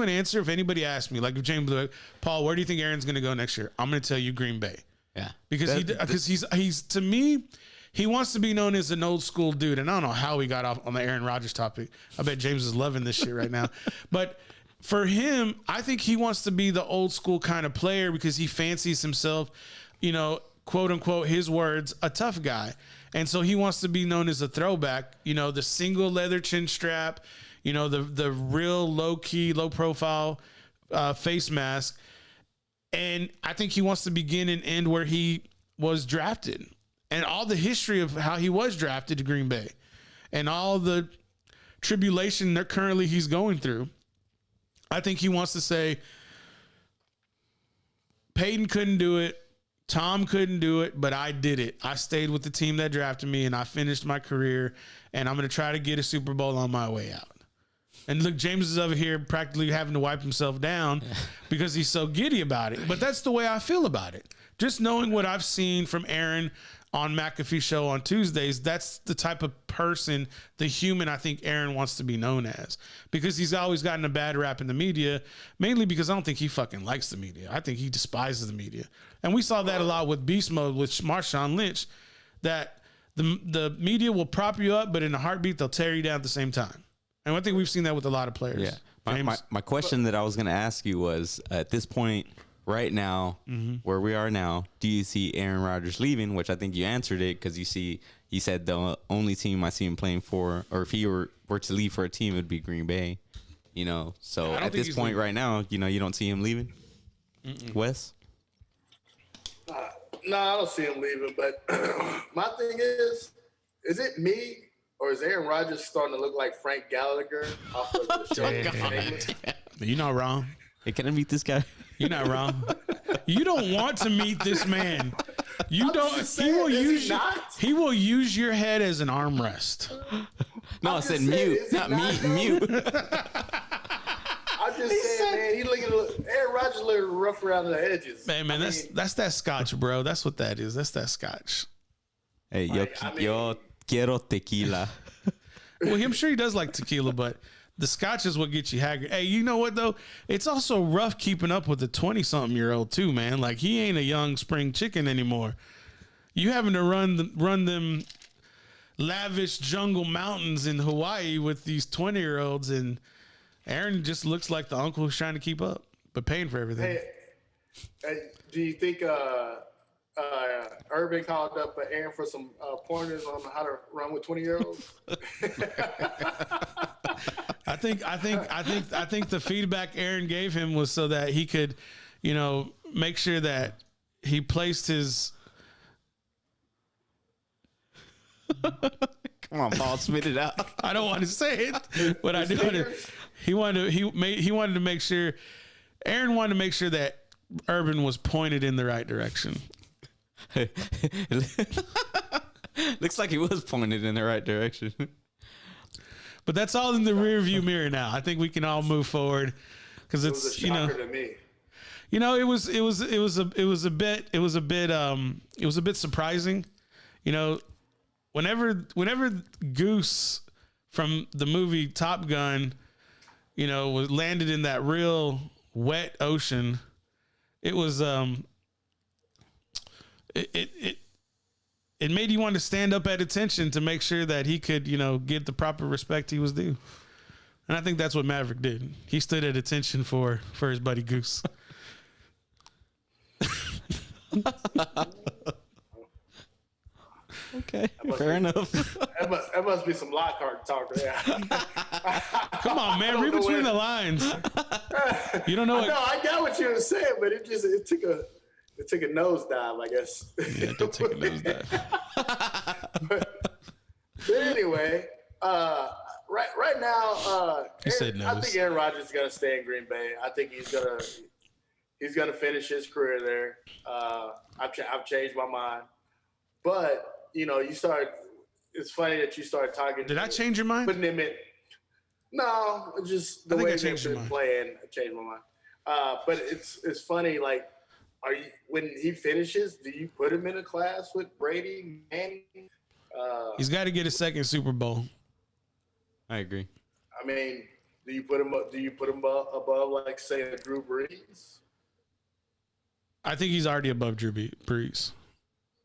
answer, if anybody asked me, like if James was like, Paul, where do you think Aaron's going to go next year? I'm going to tell you Green Bay. Yeah. Because he's to me, he wants to be known as an old school dude. And I don't know how he got off on the Aaron Rodgers topic. I bet James is loving this shit right now. But for him, I think he wants to be the old school kind of player because he fancies himself, you know, quote unquote, his words, a tough guy. And so he wants to be known as a throwback, you know, the single leather chin strap, you know, the real low key, low profile face mask. And I think he wants to begin and end where he was drafted and all the history of how he was drafted to Green Bay and all the tribulation that currently he's going through. I think he wants to say, Peyton couldn't do it. Tom couldn't do it, but I did it. I stayed with the team that drafted me, and I finished my career, and I'm going to try to get a Super Bowl on my way out. And look, James is over here practically having to wipe himself down because he's so giddy about it. But that's the way I feel about it. Just knowing what I've seen from Aaron on McAfee Show on Tuesdays, that's the type of person, the human I think Aaron wants to be known as. Because he's always gotten a bad rap in the media, mainly because I don't think he fucking likes the media. I think he despises the media. And we saw that a lot with Beast Mode with Marshawn Lynch, that the media will prop you up, but in a heartbeat, they'll tear you down at the same time. And I think we've seen that with a lot of players. Yeah. My question that I was going to ask you was, at this point, right now, where we are now, do you see Aaron Rodgers leaving? Which I think you answered it because you said the only team I see him playing for, or if he were to leave for a team, it would be Green Bay. You know, so at this point right now, you know, you don't see him leaving. Wes? No, I don't see him leaving. But my thing is it me or is Aaron Rodgers starting to look like Frank Gallagher off of the show? You're not wrong. Hey, can I meet this guy? You're not wrong. You don't want to meet this man. You don't. He will use your head as an armrest. No, I said mute, not mute. I'm just saying, man. He looking. Aaron Rodgers looking rough around the edges. Man, that's that scotch, bro. That's what that is. That's that scotch. Hey, yo quiero tequila. Well, I'm sure he does like tequila, but the scotch is what gets you haggard. Hey, you know what though? It's also rough keeping up with the 20-something-year-old too, man. Like he ain't a young spring chicken anymore. You having to run them lavish jungle mountains in Hawaii with these 20-year-olds, and Aaron just looks like the uncle who's trying to keep up, but paying for everything. Hey, do you think Urban called up Aaron for some pointers on how to run with 20-year-olds? I think the feedback Aaron gave him was so that he could, you know, make sure that he placed his. Come on, Paul, spit it out. I don't want to say it, but I do want to. He wanted to make sure. Aaron wanted to make sure that Urban was pointed in the right direction. Looks like he was pointed in the right direction. But that's all in the rear view mirror now. I think we can all move forward because it's, a shocker to me. You know, it was a bit surprising. You know, whenever Goose from the movie Top Gun, you know, was landed in that real wet ocean, it was it made you want to stand up at attention to make sure that he could, you know, get the proper respect he was due. And I think that's what Maverick did. He stood at attention for his buddy Goose. Okay, fair enough. That must be some Lockhart talk there. Come on, man, read between the lines. You don't know. No, I got what you were saying, but it took a nosedive, I guess. Yeah, it did take a nosedive. but anyway, right now, I think Aaron Rodgers is gonna stay in Green Bay. I think he's gonna finish his career there. I've changed my mind, but you start. It's funny that you started talking. Did I change your mind? Putting him in. No, just the way they've been playing. I changed my mind. But it's funny. Like, when he finishes, do you put him in a class with Brady, Manning? He's got to get a second Super Bowl. I agree. I mean, do you put him above, like, say, a Drew Brees? I think he's already above Drew Brees.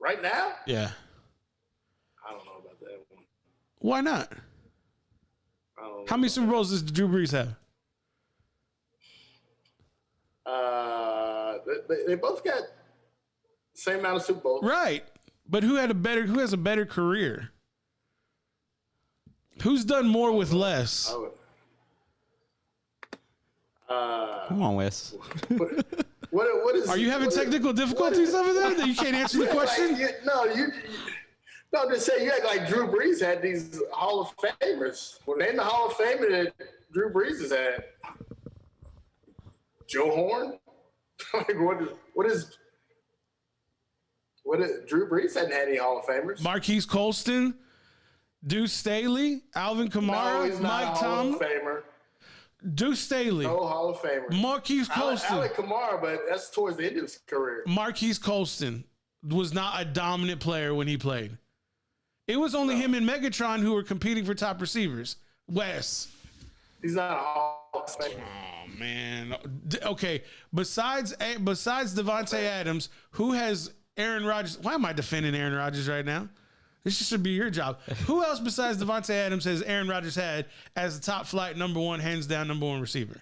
Right now? Yeah. I don't know about that one. Why not? How many Super Bowls does Drew Brees have? They both got the same amount of Super Bowls. Right. But who has a better career? Who's done more with less? Come on, Wes. What is? Are you having technical difficulties over there that you can't answer the question? I'm just saying, you act like Drew Brees had these Hall of Famers. Well, name the Hall of Famer that Drew Brees has had. Joe Horn? What is Drew Brees hadn't had any Hall of Famers. Marquise Colston, Deuce Staley, Alvin Kamara, No, he's not Mike a Hall Tomlin. of Famer. Deuce Staley. No Hall of Famer. Marquise Colston. Alec Kamara, but that's towards the end of his career. Marquise Colston was not a dominant player when he played. It was only him and Megatron who were competing for top receivers. Wes. He's not a Hall of Famer. Oh, man. Okay, besides Devontae Adams, who has Aaron Rodgers? Why am I defending Aaron Rodgers right now? This should be your job. Who else besides Devontae Adams has Aaron Rodgers had as the top flight number one, hands down number one receiver?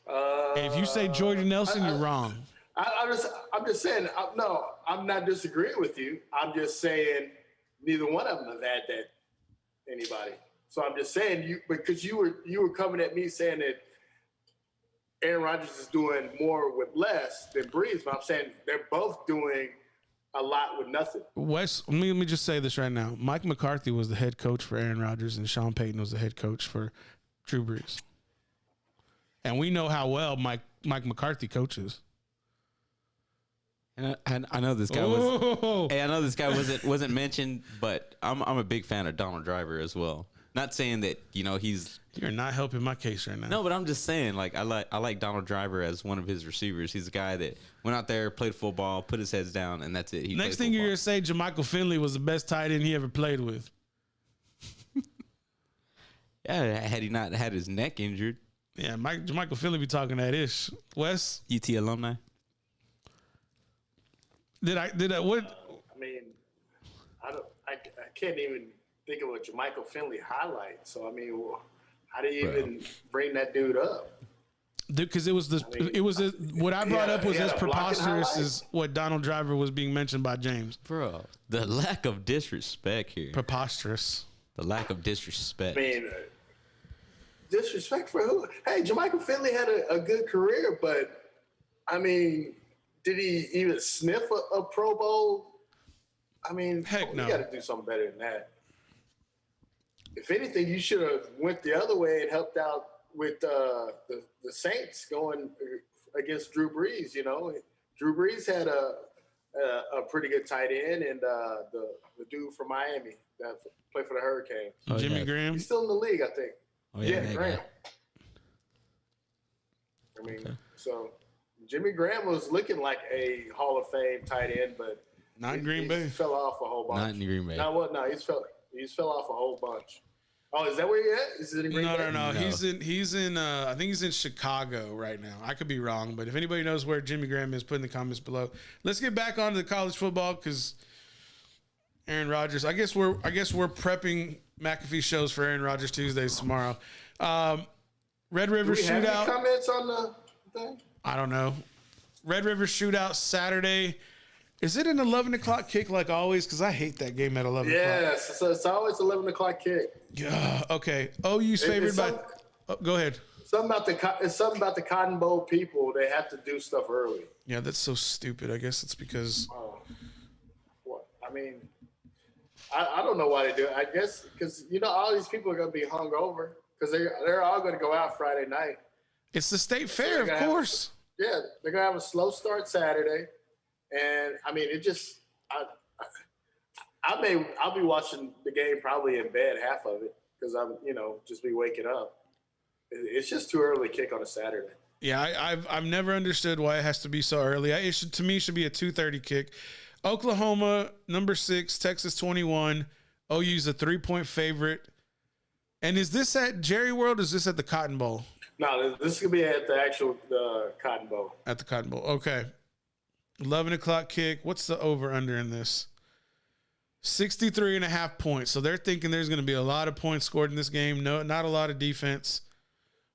If you say Jordy Nelson, you're wrong. I'm just saying. No, I'm not disagreeing with you. I'm just saying neither one of them have had that anybody. So I'm just saying because you were coming at me saying that Aaron Rodgers is doing more with less than Brees, but I'm saying they're both doing a lot with nothing. Wes, let me just say this right now. Mike McCarthy was the head coach for Aaron Rodgers, and Sean Payton was the head coach for Drew Brees. And we know how well Mike McCarthy coaches. And I know this guy was. Hey, I know this guy wasn't mentioned, but I'm a big fan of Donald Driver as well. Not saying that he's. You're not helping my case right now. No, but I'm just saying, like, I like Donald Driver as one of his receivers. He's a guy that went out there, played football, put his heads down, and that's it. Next thing you're gonna say, Jermichael Finley was the best tight end he ever played with. Yeah, had he not had his neck injured. Yeah, Jermichael Finley be talking that ish. Wes, UT alumni. Did I what? I mean, I can't even think of a Jermichael Finley highlight. So I mean, how do you even bring that dude up? Because what I brought up was as preposterous as what Donald Driver was being mentioned by James. Bro, the lack of disrespect here. Preposterous. The lack of disrespect. I mean, disrespect for who? Hey, Jermichael Finley had a good career, but I mean, did he even sniff a Pro Bowl? I mean, heck no. You got to do something better than that. If anything, you should have went the other way and helped out with the Saints going against Drew Brees. Drew Brees had a pretty good tight end, and the dude from Miami that played for the Hurricanes. Jimmy Graham. He's still in the league, I think. Oh, yeah, Graham. I mean, so Jimmy Graham was looking like a Hall of Fame tight end, but not in Green Bay. He fell off a whole bunch. Not in Green Bay. No, he's fell off a whole bunch. Oh, is that where you're at? Is it in Green Bay? No. He's in I think he's in Chicago right now. I could be wrong, but if anybody knows where Jimmy Graham is, put in the comments below. Let's get back onto the college football because Aaron Rodgers. I guess we're prepping McAfee shows for Aaron Rodgers Tuesdays tomorrow. Red River Do we have Shootout. any comments on the thing? I don't know. Red River Shootout Saturday. Is it an 11 o'clock kick like always? Because I hate that game at 11 o'clock. Yes, so it's always 11 o'clock kick. Yeah. Okay. OU's favored by. Go ahead. It's something about the Cotton Bowl people. They have to do stuff early. Yeah, that's so stupid. I guess it's because. What? I mean, I don't know why they do it. I guess because all these people are going to be hungover because they're all going to go out Friday night. It's the state fair, of course. They're going to have a slow start Saturday. And, I mean, I'll be watching the game probably in bed, half of it, because I'm just be waking up. It's just too early to kick on a Saturday. Yeah, I've never understood why it has to be so early. To me, it should be a 2:30 kick. Oklahoma, number 6, Texas 21. OU's a 3-point favorite. And is this at Jerry World? Or is this at the Cotton Bowl? No, this is gonna be at the actual Cotton Bowl. At the Cotton Bowl. Okay. 11 o'clock kick. What's the over/under in this? 63.5 points. So they're thinking there's going to be a lot of points scored in this game. No, not a lot of defense.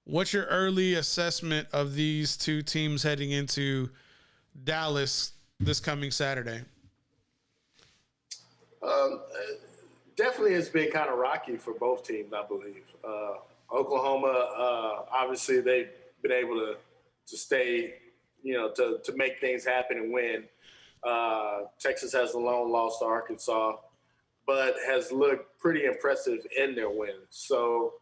What's your early assessment of these two teams heading into Dallas this coming Saturday? Definitely has been kind of rocky for both teams, I believe. Oklahoma, obviously, they've been able to stay, to make things happen and win. Texas has a lone loss to Arkansas, but has looked pretty impressive in their wins. So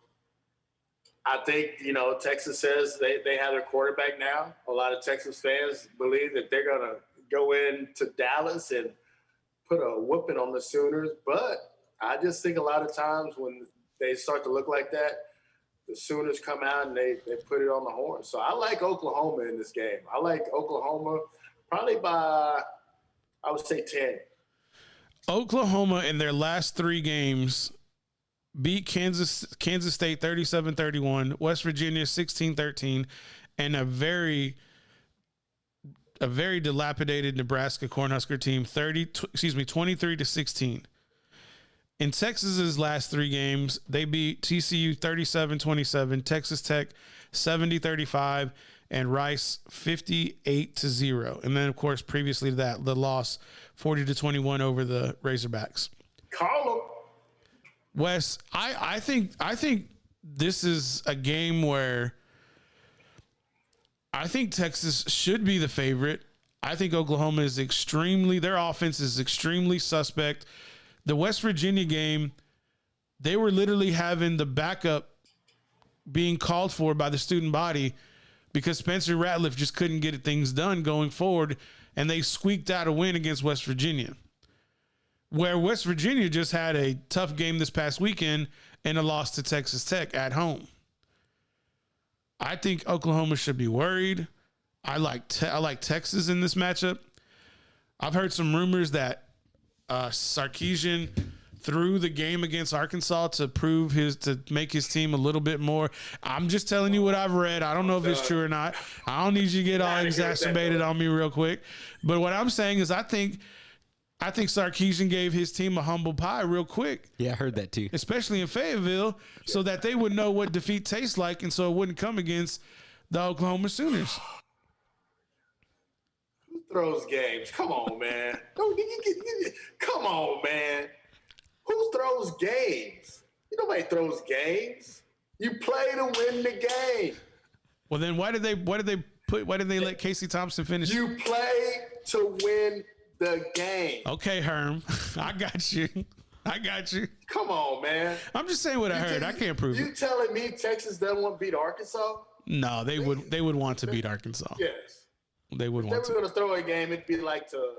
I think, Texas says they have their quarterback now. A lot of Texas fans believe that they're going to go into Dallas and put a whooping on the Sooners. But I just think a lot of times when they start to look like that, the Sooners come out and they put it on the horn. So I like Oklahoma in this game. I like Oklahoma probably by, I would say, 10. Oklahoma in their last 3 games beat Kansas State 37-31, West Virginia 16-13, and a very dilapidated Nebraska Cornhusker team 23-16. In Texas's last 3 games, they beat TCU 37-27, Texas Tech 70-35, and Rice 58-0. And then, of course, previously to that, the loss 40-21 over the Razorbacks. Call them. Wes, I think this is a game where I think Texas should be the favorite. I think Oklahoma is their offense is extremely suspect. The West Virginia game, they were literally having the backup being called for by the student body because Spencer Ratliff just couldn't get things done going forward, and they squeaked out a win against West Virginia. Where West Virginia just had a tough game this past weekend and a loss to Texas Tech at home. I think Oklahoma should be worried. I like Texas in this matchup. I've heard some rumors that Sarkisian threw the game against Arkansas to make his team a little bit more. I'm just telling you what I've read. I don't know if it's true or not. I don't need you to get all exacerbated on me real quick. But what I'm saying is I think Sarkisian gave his team a humble pie real quick. Yeah, I heard that too. Especially in Fayetteville, so that they would know what defeat tastes like, and so it wouldn't come against the Oklahoma Sooners. Who throws games? Come on, man. Come on, man. Who throws games? Nobody throws games. You play to win the game. Well, then why did they let Casey Thompson finish? You play to win the game. Okay, Herm. I got you. Come on, man. I'm just saying what I heard. I can't prove it. You telling me Texas doesn't want to beat Arkansas? No, they would want to beat Arkansas. Yes. They would want to. If they were going to throw a game, it'd be like to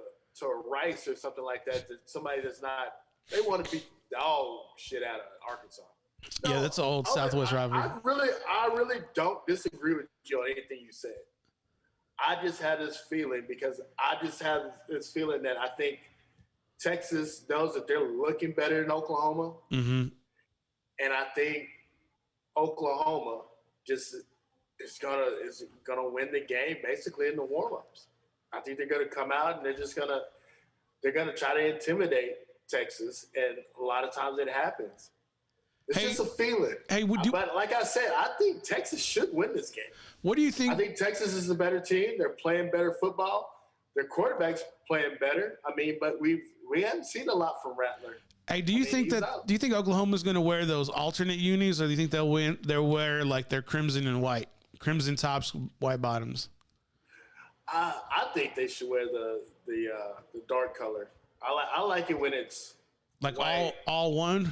Rice or something like that. Somebody that's not. They want to beat the dog shit out of Arkansas. No, yeah, that's an old Southwest rivalry. I really don't disagree with you on anything you said. I just had this feeling that I think Texas knows that they're looking better than Oklahoma. Mm-hmm. And I think Oklahoma just is gonna win the game basically in the warm-ups. I think they're gonna come out and they're gonna try to intimidate Texas, and a lot of times it happens. It's just a feeling. But like I said, I think Texas should win this game. What do you think? I think Texas is a better team. They're playing better football. Their quarterback's playing better. But we haven't seen a lot from Rattler. Hey, do you think Oklahoma's going to wear those alternate unis, or do you think they'll wear like their crimson and white, crimson tops, white bottoms? I think they should wear the dark color. I like it when it's like white. all one,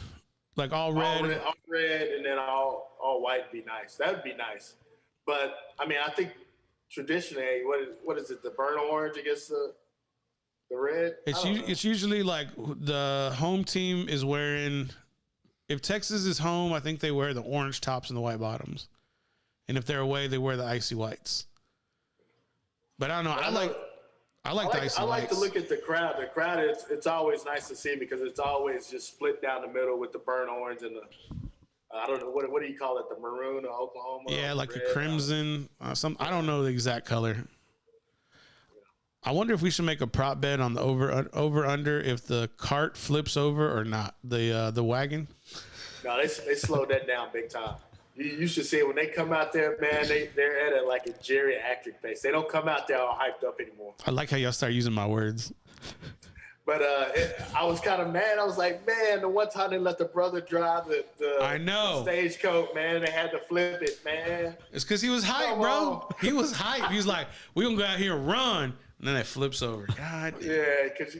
like all red, all red, and then all white would be nice. That would be nice. But I think traditionally, what is it? The burnt orange against the The red. It's usually like the home team is wearing. If Texas is home, I think they wear the orange tops and the white bottoms, and if they're away, they wear the icy whites. But I don't know. I like the icy whites. I like to look at the crowd. The crowd, it's always nice to see because it's always just split down the middle with the burnt orange and the. I don't know what do you call it? The maroon of Oklahoma. Yeah, like the crimson. I don't know the exact color. I wonder if we should make a prop bet on the over under if the cart flips over or not. The wagon. No, they slowed that down big time. You should see it when they come out there, man. They're at it like a geriatric pace. They don't come out there all hyped up anymore. I like how y'all start using my words. But I was kind of mad. I was like, man, the one time they let the brother drive the stagecoach, man, they had to flip it, man. It's because he was hyped, bro. He was hyped. He was like, we're going to go out here and run. And then it flips over. God. Yeah, because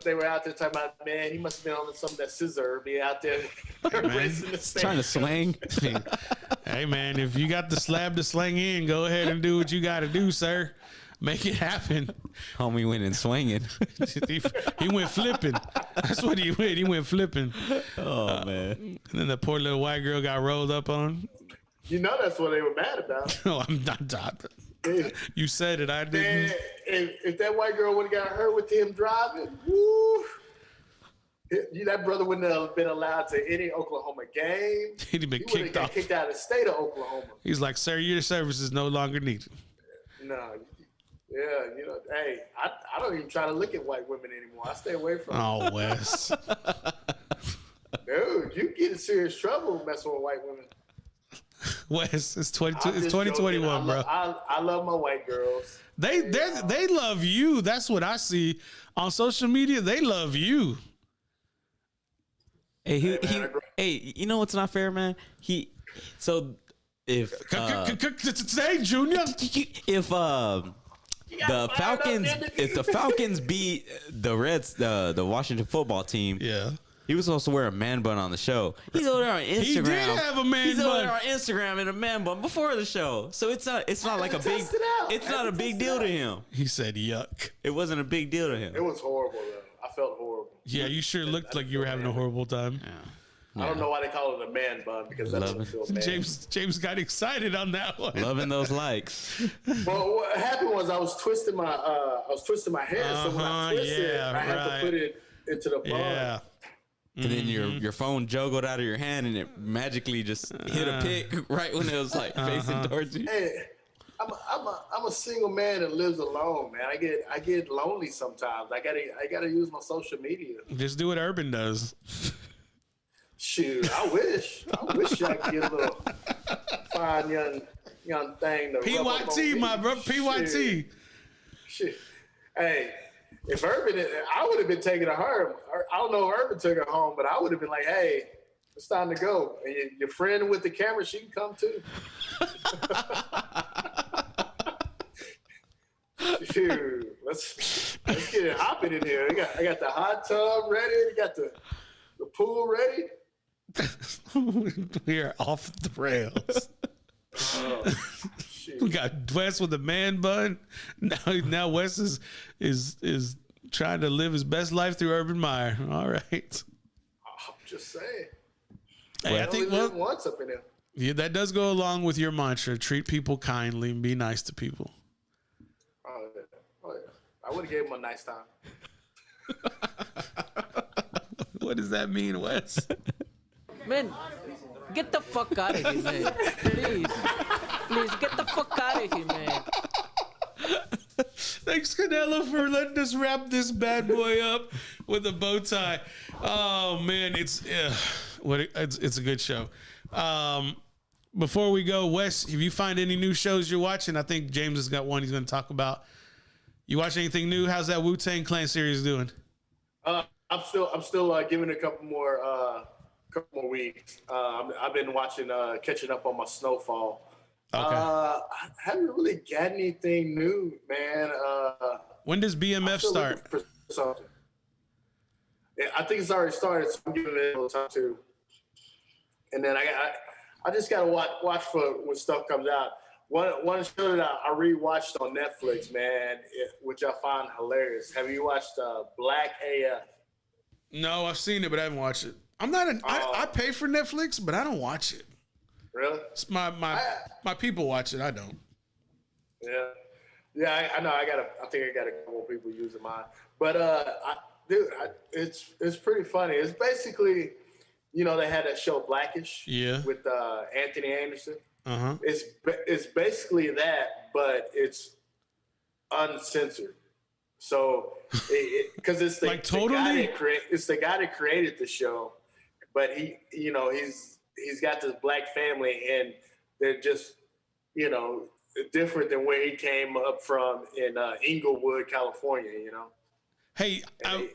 they were out there talking about, man, he must have been on some of that scissor, be out there racing the stage. Trying to swing. Hey, man, if you got the slab to sling in, go ahead and do what you got to do, sir. Make it happen. Homie went and swinging. he went flipping. That's what he went. He went flipping. Oh, man. And then the poor little white girl got rolled up on. You know that's what they were mad about. No, I'm not. You said it. I didn't. Man, if that white girl would have got hurt with him driving, woo, that brother wouldn't have been allowed to any Oklahoma game. He'd have been kicked off. Kicked out of the state of Oklahoma. He's like, sir, your service is no longer needed. No. Yeah, hey, I don't even try to look at white women anymore. I stay away from them. Oh, Wes. Dude, you get in serious trouble messing with white women. Wes, it's 2021, bro. I love my white girls. They love you. That's what I see on social media. They love you. Hey, hey, you know what's not fair, man? If say, Junior, if the Falcons beat the Reds, the Washington football team, yeah. He was supposed to wear a man bun on the show. He's over there on Instagram. He did have a man bun. He's over there on Instagram in a man bun before the show. So it's not like a big. It's not a big deal to him. He said, "Yuck." It wasn't a big deal to him. It was horrible though. I felt horrible. Yeah, you sure looked like you were having a horrible time. Yeah. I don't know why they call it a man bun because that doesn't feel bad. James got excited on that one. Loving those likes. Well, what happened was I was twisting my hair, so when I twisted, I had to put it into the bun. Yeah. And then your phone juggled out of your hand and it magically just hit a pick right when it was like facing towards you. Hey, I'm a single man that lives alone, man. I get lonely sometimes. I gotta use my social media. Just do what Urban does. Shoot, I wish I could get a little fine young thing. To PYT, my bro, PYT. Shit. Hey. If Urban, I would have been taking her home. I don't know if Urban took her home, but I would have been like, hey, it's time to go. And your friend with the camera, she can come too. Shoot, let's get it hopping in here. I got the hot tub ready. I got the pool ready. We are off the rails. We got Wes with a man bun. Now Wes is trying to live his best life through Urban Meyer. All right. I'm just saying. Hey, I think once up in there. Yeah, that does go along with your mantra: treat people kindly and be nice to people. Oh yeah. I would have gave him a nice time. What does that mean, Wes? Man, get the fuck out of here, man. Please, get the fuck out of here, man. Thanks, Canelo, for letting us wrap this bad boy up with a bow tie. Oh man, it's a good show. Before we go, Wes, if you find any new shows you're watching, I think James has got one he's going to talk about. You watch anything new? How's that Wu-Tang Clan series doing? I'm still giving it a couple more weeks. I've been watching, catching up on my Snowfall. Okay. I haven't really got anything new, man. When does BMF start? Yeah, I think it's already started, so I'm giving it a little time too. And then I just gotta watch for when stuff comes out. One show that I rewatched on Netflix, man, which I find hilarious. Have you watched Black AF? No, I've seen it, but I haven't watched it. I'm not an. I pay for Netflix, but I don't watch it. Really? It's my people watch it. I don't. Yeah. I know. I think I got a couple people using mine, but it's pretty funny. It's basically, they had that show Blackish. Yeah. With Anthony Anderson. Uh-huh. It's basically that, but it's uncensored. So, because it's the guy that created the show, but he's got this black family, and they're just different than where he came up from in Inglewood, California. Hey, I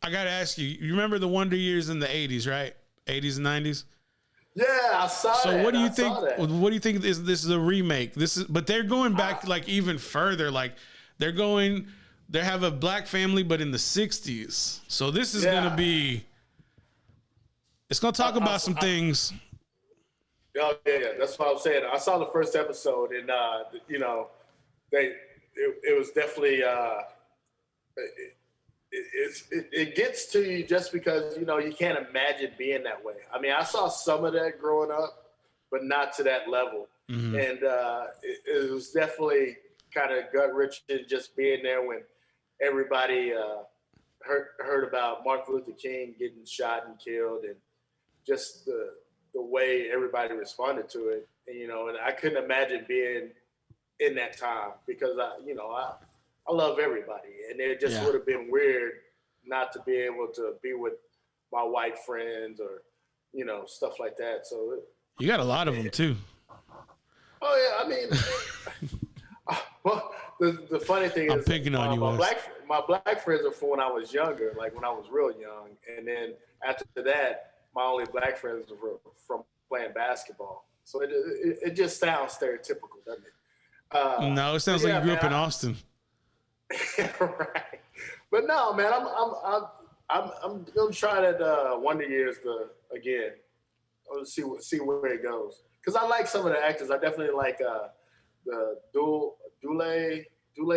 gotta ask you. You remember the Wonder Years in the '80s, right? '80s and '90s. Yeah, I saw that. So what do you think? What do you think? This is a remake. But they're going back like even further. Like they have a black family, but in the '60s. So this is gonna be. It's gonna talk about some things. Oh yeah, that's what I'm saying. I saw the first episode, and it was definitely it gets to you just because you can't imagine being that way. I mean, I saw some of that growing up, but not to that level. Mm-hmm. And it was definitely kind of gut wrenching just being there when everybody heard about Martin Luther King getting shot and killed, and just the way everybody responded to it. And, and I couldn't imagine being in that time because I love everybody, and it just would have been weird not to be able to be with my white friends or, stuff like that. So you got a lot of them too. Oh yeah, I mean, well, the funny thing I'm is, picking on you, my black friends are from when I was younger, like when I was real young, and then after that, my only black friends were from playing basketball. So it just sounds stereotypical, doesn't it? No, it sounds like you grew up in Austin. Right, but no, man, I'm gonna try that Wonder Years again. I'll see where it goes, because I like some of the actors. I definitely like the Dule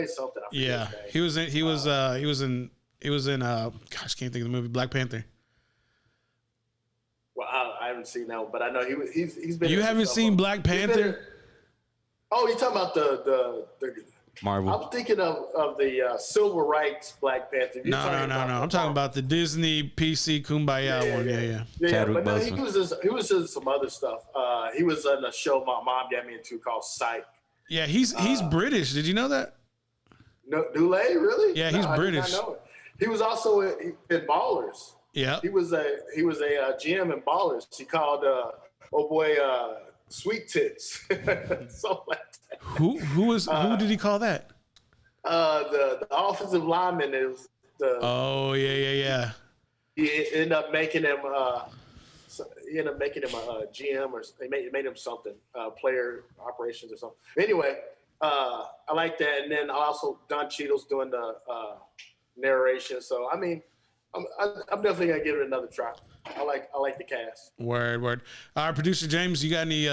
something. Yeah, he was in gosh, can't think of the movie Black Panther. Well, I haven't seen that one, but I know he's been. You haven't seen Black Panther? Oh, you're talking about the Marvel. I'm thinking of the civil rights Black Panther. No. I'm talking about the Disney PC Kumbaya one. Yeah. But no, he was in some other stuff. He was in a show my mom got me into called Psych. Yeah, he's British. Did you know that? No, Dule, really? Yeah, he's British. I did not know it. He was also in Ballers. Yeah. He was a GM in Ballers. He called Sweet Tits. Something like that. Who did he call that? The offensive lineman is the. Oh yeah. He ended up making him. He ended up making him a GM, or they made him something, player operations or something. Anyway, I like that, and then also Don Cheadle's doing the narration. So I mean, I'm definitely gonna give it another try. I like the cast. Word. Our producer James, you got any?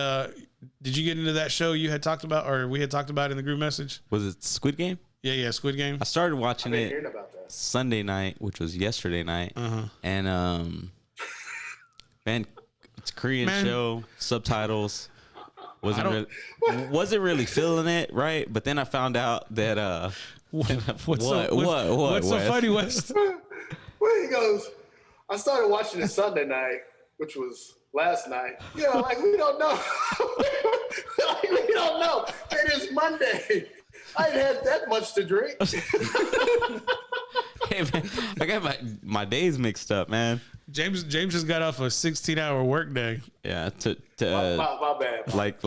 Did you get into that show you had talked about, or we had talked about in the group message? Was it Squid Game? Yeah, Squid Game. I started watching it about that. Sunday night, which was yesterday night, and man, it's a Korean show, subtitles. Wasn't really feeling it, right? But then I found out that what's so funny, West? Well, he goes, I started watching it Sunday night, which was last night. Yeah, like we don't know. We don't know. It is Monday. I ain't had that much to drink. Hey man, I got my days mixed up, man. James just got off a 16-hour work day. Yeah, my bad. Like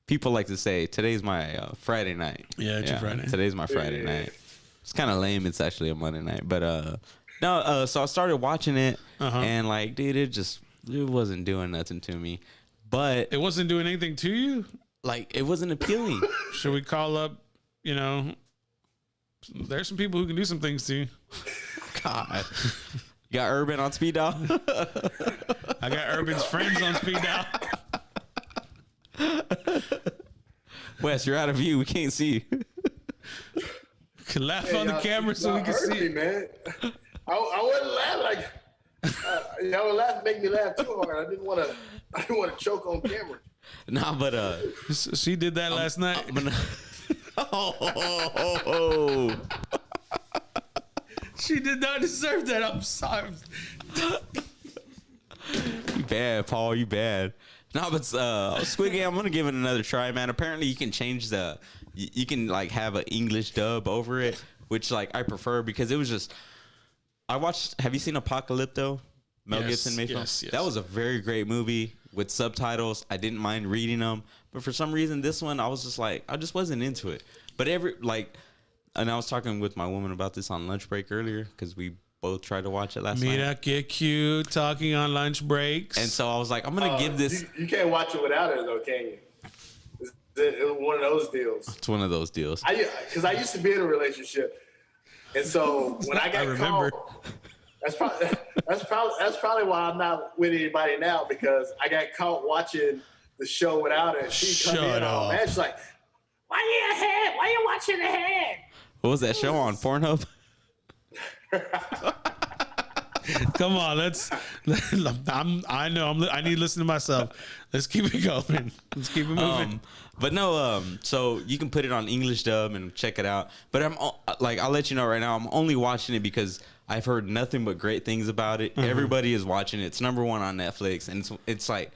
people like to say today's my Friday night. Yeah, it's your Friday. Today's my Friday night. It's kind of lame. It's actually a Monday night, but so I started watching it, and like, dude, it wasn't doing nothing to me. But it wasn't doing anything to you. Like, it wasn't appealing. Should we call up? There's some people who can do some things to you. God, you got Urban on speed dial. I got Urban's friends on speed dial. Wes, you're out of view. We can't see you. Can laugh on the camera so we can hurt see me, it. man. I wasn't laughing. Y'all were laughing, make me laugh too hard. I didn't want to choke on camera. Nah, but She did that last night. oh. She did not deserve that. I'm sorry. You bad, Paul. You bad. No, but Squid Game, I'm gonna give it another try, man. Apparently, you can change you can like have an English dub over it, which like I prefer because it was just. I watched. Have you seen Apocalypto? Mel Gibson made film. Yes. That was a very great movie with subtitles. I didn't mind reading them, but for some reason, this one I was just like, I just wasn't into it. But and I was talking with my woman about this on lunch break earlier because we both tried to watch it last night. Mira, get cute, talking on lunch breaks. And so I was like, I'm gonna give this. You can't watch it without it though, can you? It's one of those deals. It's one of those deals. Because I used to be in a relationship, and so when I got caught, that's probably why I'm not with anybody now because I got caught watching the show without it. She come in all mad. She's like, "Why you ahead? Why you watching ahead?" What was that show on Pornhub? Come on, I need to listen to myself. Let's keep it going. Let's keep it moving. But no, so you can put it on English dub and check it out. But I'll let you know right now, I'm only watching it because I've heard nothing but great things about it. Mm-hmm. Everybody is watching it. It's number one on Netflix, and it's like,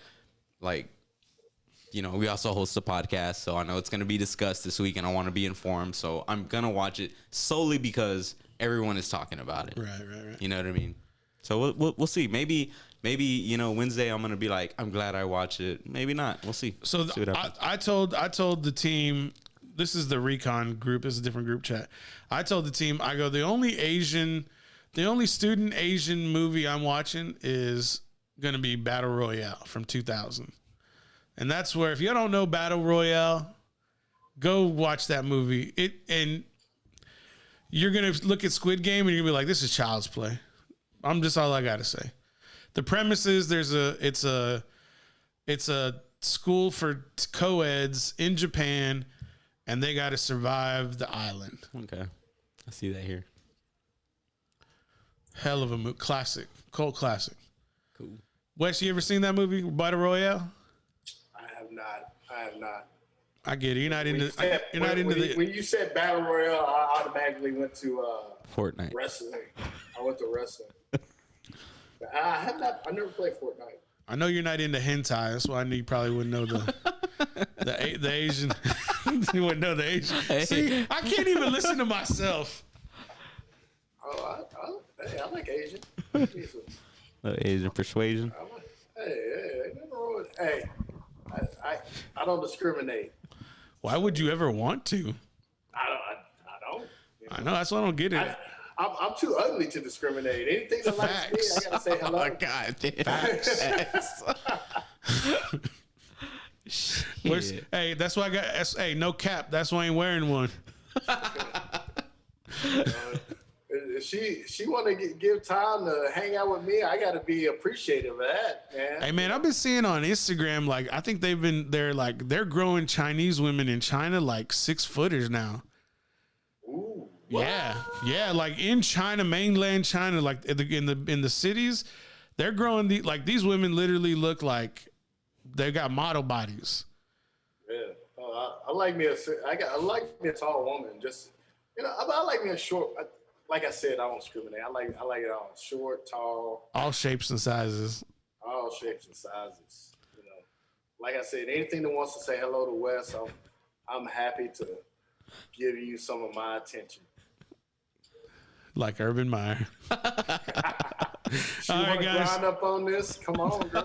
you know, we also host a podcast, so I know it's going to be discussed this week, and I want to be informed. So I'm gonna watch it solely because everyone is talking about it. Right. You know what I mean? So we'll see. Maybe you know Wednesday I'm gonna be like, I'm glad I watched it. Maybe not. We'll see. So see what happens. I told the team. This is the Recon group. It's a different group chat. I told the team. I go. The only student Asian movie I'm watching is gonna be Battle Royale from 2000, and that's where if you don't know Battle Royale, go watch that movie. And you're gonna look at Squid Game and you're gonna be like, this is child's play. I'm just all I gotta say. The premise is it's a school for co-eds in Japan, and they got to survive the island. Okay, I see that here. Hell of a movie, classic, cult classic. Cool. Wes, you ever seen that movie, Battle Royale? I have not. I get it. You're not into. When you said Battle Royale, I automatically went to Fortnite wrestling. I went to wrestling. I have not. I never played Fortnite. I know you're not into hentai. That's why I knew you probably wouldn't know the Asian. You wouldn't know the Asian. Hey. See, I can't even listen to myself. Oh, I like Asian. Asian persuasion. Hey, nothing wrong with. Hey, I don't discriminate. Why would you ever want to? I don't. You know? I know that's why I don't get it. I'm too ugly to discriminate. Anything that likes me, I gotta say hello. Oh God, facts. Hey, that's why I got. Hey, no cap. That's why I ain't wearing one. If she want to give time to hang out with me, I got to be appreciative of that, man. Hey, man, I've been seeing on Instagram, like, I think they're growing Chinese women in China like 6-footers now. Ooh, Yeah, like in China, mainland China, like in the cities, they're growing these women literally look like they got model bodies. Yeah, I like me I like me a tall woman. Just I like me a short. Like I said, I don't discriminate. I like it all short, tall, all shapes and sizes. All shapes and sizes. Like I said, anything that wants to say hello to Wes, I'm happy to give you some of my attention. Like Urban Meyer. All right, guys. Grind up on this. Come on, girl.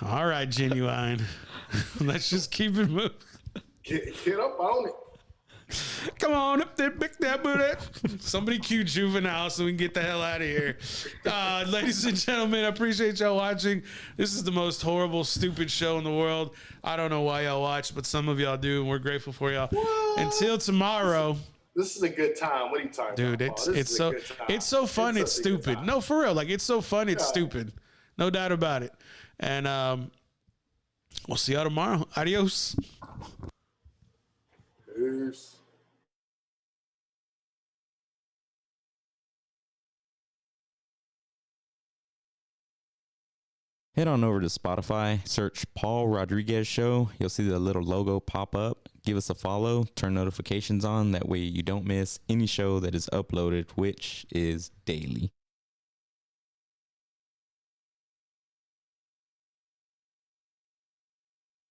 All right, Genuine. Let's just keep it moving. Get up on it. Come on up there, pick that booty. Somebody cue Juvenile so we can get the hell out of here. Ladies and gentlemen, I appreciate y'all watching. This is the most horrible, stupid show in the world. I don't know why y'all watch, but some of y'all do, and we're grateful for y'all. What? Until tomorrow. This is a good time. What are you talking about? Dude, it's so fun, it's stupid. No, for real. Like, it's so fun, it's stupid. No doubt about it. And We'll see y'all tomorrow. Adios. Peace. Head on over to Spotify, search Paul Rodriguez Show. You'll see the little logo pop up. Give us a follow, turn notifications on. That way you don't miss any show that is uploaded, which is daily.